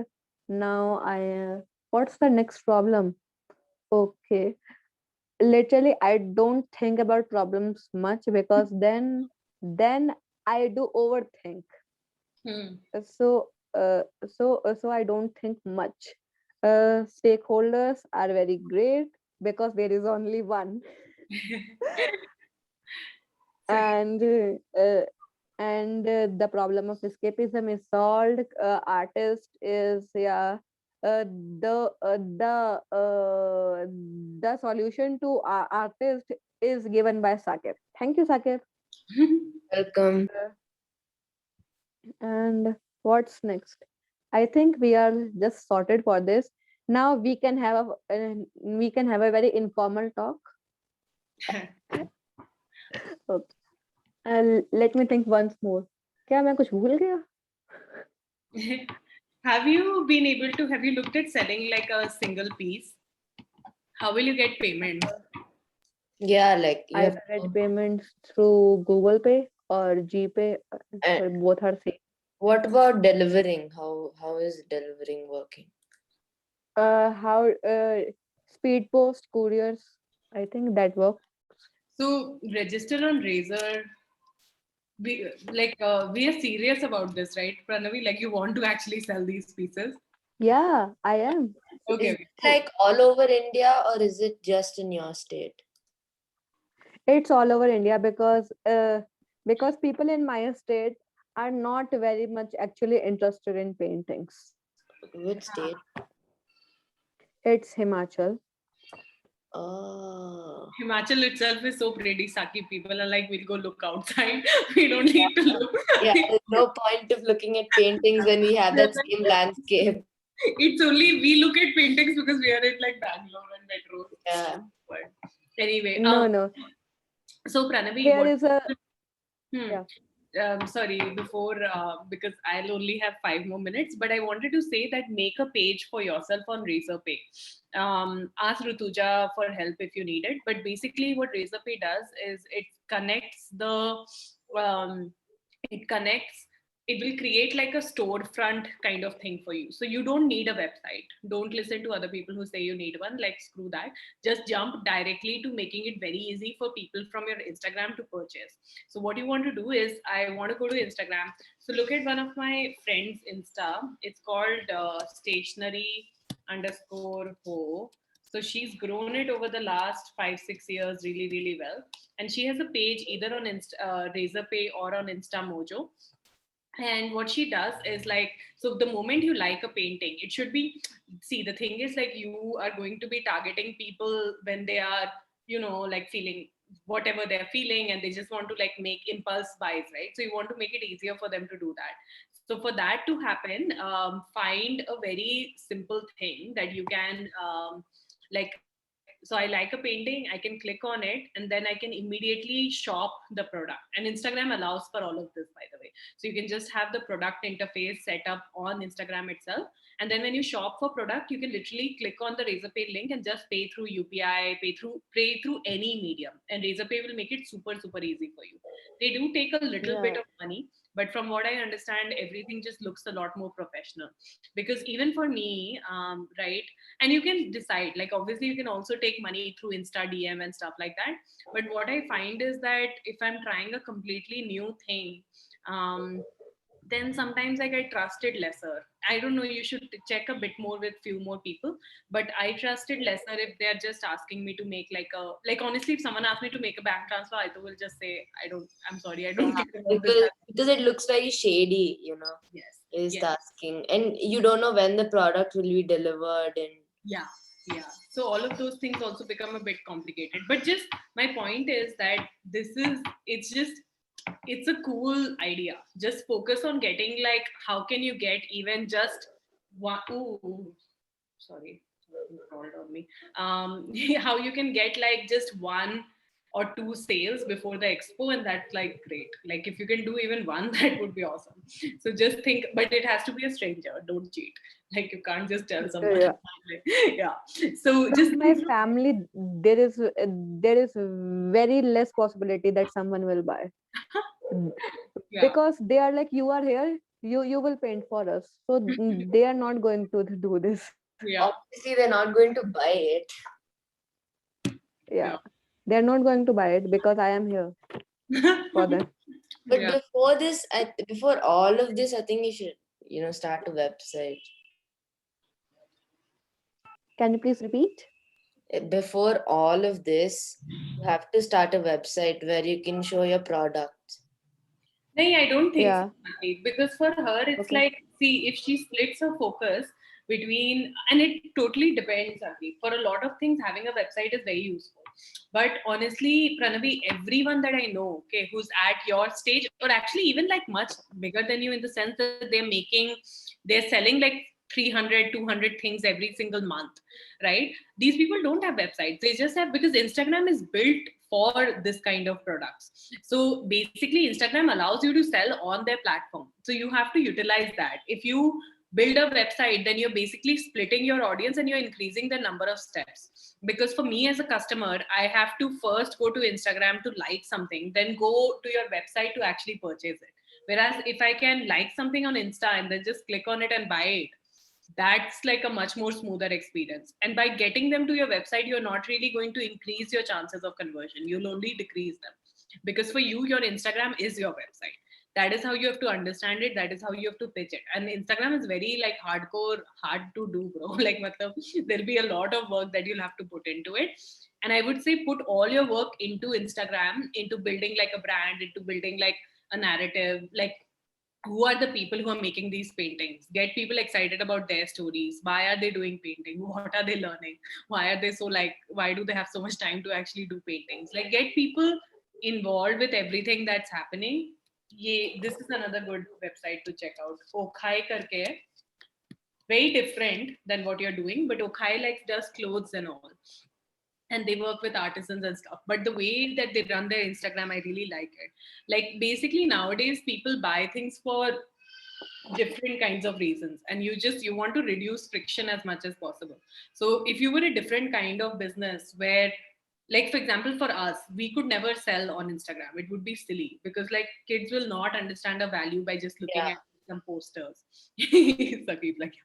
Now what's the next problem? Okay, literally I don't think about problems much because then I do overthink. hmm. So I don't think much. Stakeholders are very great because there is only one. So and uh, uh, the problem of escapism is solved. Artist is, yeah, the solution to our artist is given by Sakib. Thank you, Sakib. Welcome. And what's next? I think we are just sorted for this. Now we can have a very informal talk. Okay. Let me think once more. क्या मैं कुछ भूल गया? have you looked at selling like a single piece? How will you get payment? Yeah, like you I have will get to, payments through Google Pay or GPay. and Sorry, both are same. what about delivering? How is delivering working? How speed post couriers? I think that works. So register on Razor. We are serious about this, right, Pranavi? Like you want to actually sell these pieces? Yeah, I am. Okay, Is okay, it cool. like all over India or is it just in your state? It's all over India because people in my state are not very much actually interested in paintings. Which state? It's Himachal. Oh, Himachal itself is so pretty, Saki. People are like, we'll go look outside. We don't need to look. yeah. There's no point of looking at paintings when we have that same landscape. It's only we look at paintings because we are in like Bangalore and metro. Yeah. But anyway, No. so Pranavi, There what? is a Hmm. yeah. Sorry, before because I'll only have 5 more minutes, but I wanted to say that make a page for yourself on Razorpay. Ask Rutuja for help if you need it. But basically, what Razorpay does is um, it connects it will create like a storefront kind of thing for you. So you don't need a website. Don't listen to other people who say you need one. Like, screw that. Just jump directly to making it very easy for people from your Instagram to purchase. So what you want to do is, I want to go to Instagram. So look at one of my friends' Insta. It's called stationery underscore ho. So she's grown it over the last 5 6 years really, really well. And she has a page either on Razorpay or on Instamojo. And what she does is like, so the moment you like a painting, it should be, see, the thing is like you are going to be targeting people when they are, like feeling whatever they're feeling, and they just want to like make impulse buys, right? So you want to make it easier for them to do that. So for that to happen, find a very simple thing that you can like So I like a painting, I can click on it, and then I can immediately shop the product. And Instagram allows for all of this, by the way. So you can just have the product interface set up on Instagram itself. And then when you shop for product, you can literally click on the Razorpay link and just pay through UPI, pay through any medium. And Razorpay will make it super, super easy for you. They do take a little bit Yeah. of money, but from what I understand, everything just looks a lot more professional. Because even for me, right, and you can decide, like obviously you can also take money through Insta DM and stuff like that. But what I find is that if I'm trying a completely new thing, then sometimes like I trust it lesser. I don't know, you should check a bit more with few more people, but I trust it lesser if they're just asking me to make like honestly, if someone asks me to make a bank transfer, I will just say, I'm sorry, I don't Yeah, care about this. because it looks very shady, you know, Yes. is Yes. the asking. And you don't know when the product will be delivered. And Yeah. So all of those things also become a bit complicated. But just my point is that it's a cool idea. Just focus on getting like, how can you get even just one, ooh, sorry, something crawled on me. How you can get like just one or two sales before the expo, and that's like great. Like if you can do even one, that would be awesome. So just think, but it has to be a stranger. Don't cheat. Like you can't just tell someone. Yeah. Yeah. So just From my family, there is very less possibility that someone will buy. yeah. Because they are like, you are here, you will paint for us, so they are not going to do this. Yeah. obviously, they're not going to buy it. Yeah, they're not going to buy it because I am here for them. But Yeah. before this, before all of this, I think you should, you know, start a website. Can you please repeat? Before all of this, you have to start a website where you can show your product. No, I don't think Yeah. so, Sandeep, because for her, it's Okay. like, see, if she splits her focus between, and it totally depends, Sandeep. For a lot of things, having a website is very useful. But honestly, Pranavi, everyone that I know, okay, who's at your stage, or actually even like much bigger than you in the sense that they're selling like 300, 200 things every single month, right? These people don't have websites. They just have, because Instagram is built for this kind of products. So basically, Instagram allows you to sell on their platform. So you have to utilize that. If you build a website, then you're basically splitting your audience and you're increasing the number of steps. Because for me as a customer, I have to first go to Instagram to like something, then go to your website to actually purchase it. Whereas if I can like something on Insta and then just click on it and buy it, that's like a much more smoother experience. And by getting them to your website, you're not really going to increase your chances of conversion. You'll only decrease them, because for you, your Instagram is your website. That is how you have to understand it. That is how you have to pitch it. And Instagram is very like hardcore, hard to do, bro. Like there'll be a lot of work that you'll have to put into it. And I would say put all your work into Instagram, into building like a brand, into building like a narrative, like who are the people who are making these paintings, get people excited about their stories. Why are they doing painting? What are they learning? Why are they so like, why do they have so much time to actually do paintings? Like get people involved with everything that's happening. This is another good website to check out. Okhai karke hai. Very different than what you're doing, but Okhai like does clothes and all, and they work with artisans and stuff. But the way that they run their Instagram, I really like it. Like basically nowadays people buy things for different kinds of reasons, and you want to reduce friction as much as possible. So if you were a different kind of business where, like for example, for us, we could never sell on Instagram. It would be silly, because like kids will not understand a value by just looking Yeah. at some posters. Sakib, like,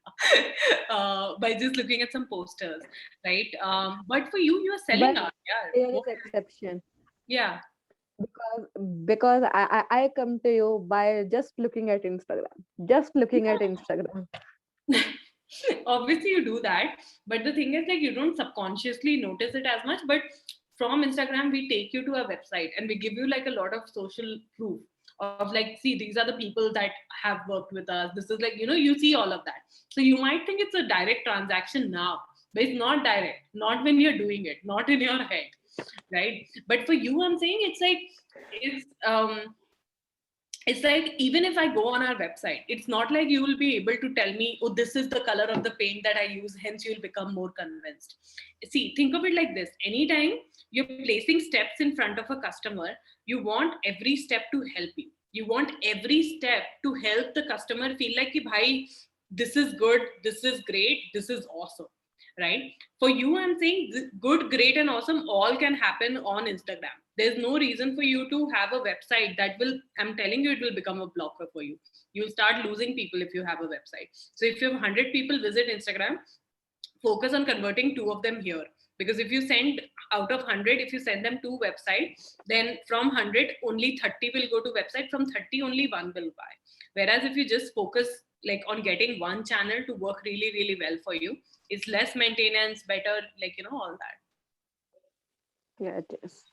by just looking at some posters, right? But for you, you're selling But art. Yeah. there is What- exception, yeah. because I come to you by just looking at Instagram, Obviously you do that, but the thing is like you don't subconsciously notice it as much. But from Instagram we take you to a website and we give you like a lot of social proof of like, see, these are the people that have worked with us. This is like, you see all of that. So you might think it's a direct transaction now, but it's not direct, not when you're doing it, not in your head, right? But for you, I'm saying it's like, it's like, even if I go on our website, it's not like you will be able to tell me, oh, this is the color of the paint that I use, hence you'll become more convinced. See, think of it like this. Anytime you're placing steps in front of a customer, you want every step to help you. You want every step to help the customer feel like, bhai, this is good, this is great, this is awesome, right? For you, I'm saying good, great, and awesome all can happen on Instagram. There's no reason for you to have a website that will, I'm telling you, it will become a blocker for you. You'll start losing people if you have a website. So if you have 100 people visit Instagram, focus on converting 2 of them here. Because if you send out of 100, if you send them 2 websites, then from 100, only 30 will go to website. From 30, only 1 will buy. Whereas if you just focus like on getting one channel to work really, really well for you, it's less maintenance, better, like, all that. Yeah, it is.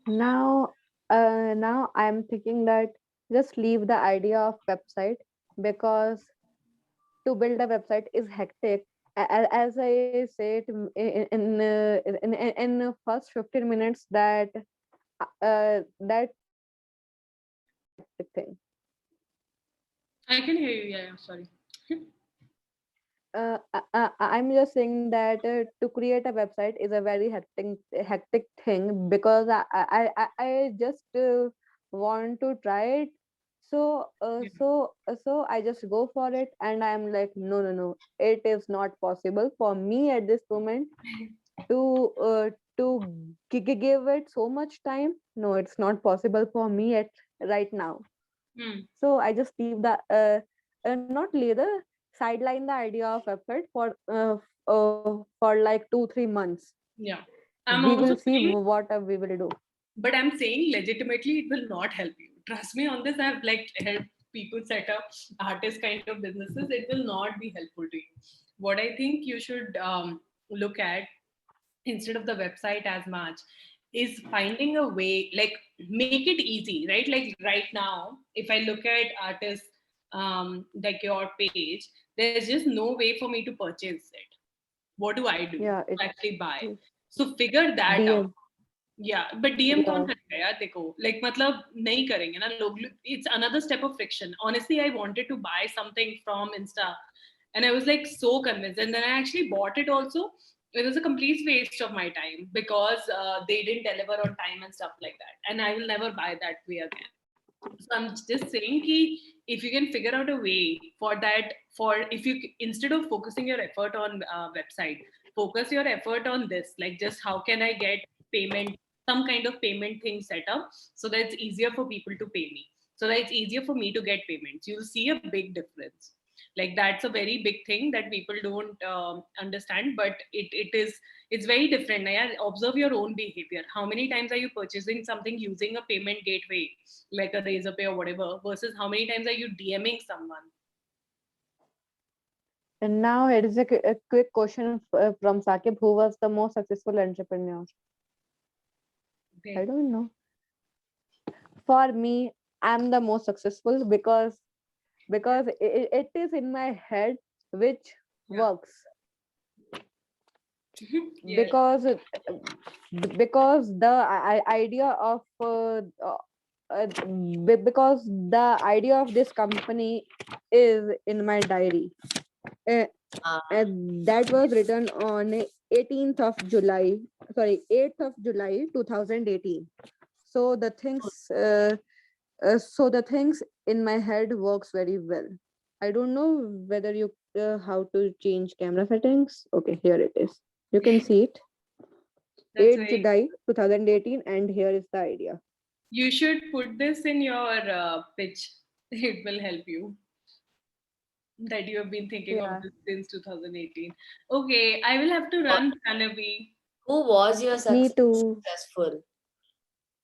Now, now I'm thinking that just leave the idea of website, because to build a website is hectic. As I said in the first 15 minutes, that that thing. I can hear you. Yeah, sorry. I'm just saying that to create a website is a very hectic thing, because I just want to try it. So so I just go for it, and I'm like, no, it is not possible for me at this moment to give it so much time. No, it's not possible for me at right now. Hmm. So I just leave the not later, sideline the idea of website for like 2-3 months. Yeah. I'm We also will see saying, what we will do. but I'm saying legitimately, it will not help you. Trust me on this. I've like helped people set up artist kind of businesses. It will not be helpful to you. What I think you should look at, instead of the website as much, is finding a way, like, make it easy, right? Like right now, if I look at artists like your page, there's just no way for me to purchase it. What do I do Yeah, to actually buy? it So figure that out. DM. Yeah, but DM कौन Yeah. करेगा यार, देखो, like, मतलब नहीं करेंगे ना लोग. It's another step of friction. Honestly, I wanted to buy something from Insta, and I was like so convinced, and then I actually bought it also. It was a complete waste of my time, because they didn't deliver on time and stuff like that, and I will never buy that way again. So I'm just saying ki, if you can figure out a way for that, for if you, instead of focusing your effort on website, focus your effort on this, like, just how can I get payment, some kind of payment thing set up, so that it's easier for people to pay me, so that it's easier for me to get payments. You'll see a big difference. Like, that's a very big thing that people don't understand, but it's very different. Yeah, observe your own behavior. How many times are you purchasing something using a payment gateway like a Razorpay or whatever, versus how many times are you DMing someone? And now it is a quick question from Sakib: who was the most successful entrepreneur? I Okay. don't know. For me, I'm the most successful, because it is in my head, which Yeah. works. Yeah. Because the idea of because the idea of this company is in my diary, and that was written on 18th of July, sorry, 8th of July 2018. So the things so the things in my head works very well. I don't know whether you how to change camera settings. Okay, here it is. You can see it. That's 8 very. July 2018, and here is the idea. You should put this in your pitch. It will help you. That you have been thinking of Yeah. this since 2018. Okay, I will have to run, Pranavi. Who was your Me too. successful?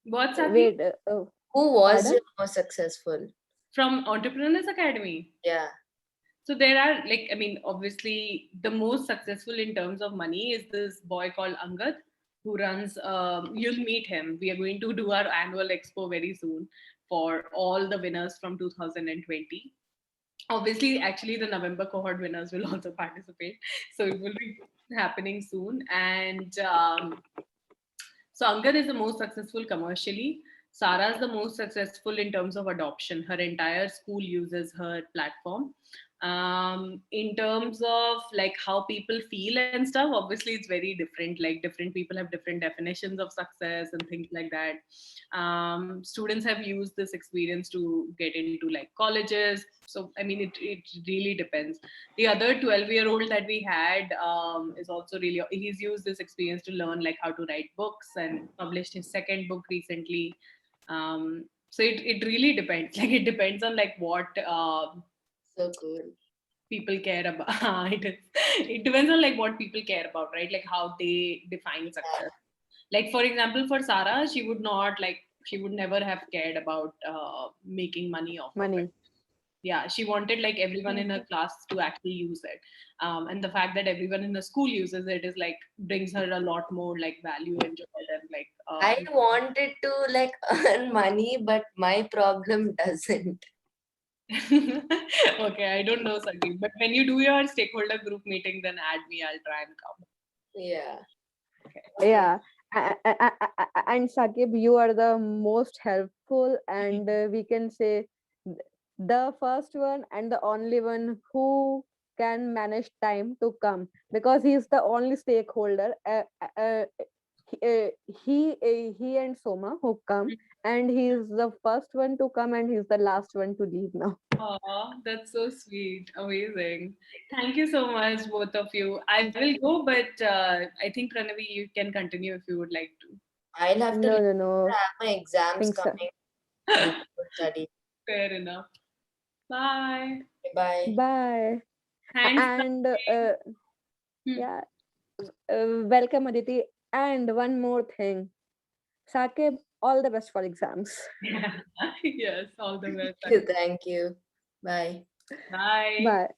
What's happening Wait, Who was pardon? your most successful? from Entrepreneurs Academy? Yeah. So there are, like, I mean, obviously the most successful in terms of money is this boy called Angad, who runs, you'll meet him. We are going to do our annual expo very soon for all the winners from 2020. Obviously, actually, the November cohort winners will also participate. So it will be happening soon. And so Angad is the most successful commercially. Sarah's the most successful in terms of adoption. Her entire school uses her platform. In terms of like how people feel and stuff, obviously it's very different. Like different people have different definitions of success and things like that. Students have used this experience to get into like colleges. So I mean, it really depends. The other 12-year-old that we had is also really, he's used this experience to learn like how to write books and published his second book recently. So it really depends. Like it depends on like what So cool. people care about. It depends on like what people care about, right? Like how they define success. Like for example, for Sarah, she would never have cared about making money off of Money. it. Yeah, she wanted like everyone in her class to actually use it, and the fact that everyone in the school uses it is like brings her a lot more like value and joy and like I wanted to like earn money, but my problem doesn't. okay, I don't know, Sangeet, but when you do your stakeholder group meeting, then add me. I'll try and come. Yeah. Yeah. And Sakib, you are the most helpful, and we can say the first one and the only one who can manage time to come, because he's the only stakeholder. He and Soma who come, and he's the first one to come, and he's the last one to leave now. Oh, that's so sweet. Amazing. Thank you so much, both of you. I will go, but I think Pranavi, you can continue if you would like to. I'll have to No. have my exams Think so. coming. I need to study. Fair enough. Bye. Bye. Bye. Thanks. And Hmm. yeah, welcome Aditi. And one more thing, Sakib, all the best for exams. Yes, all the best. Thank you. Bye. Bye. Bye.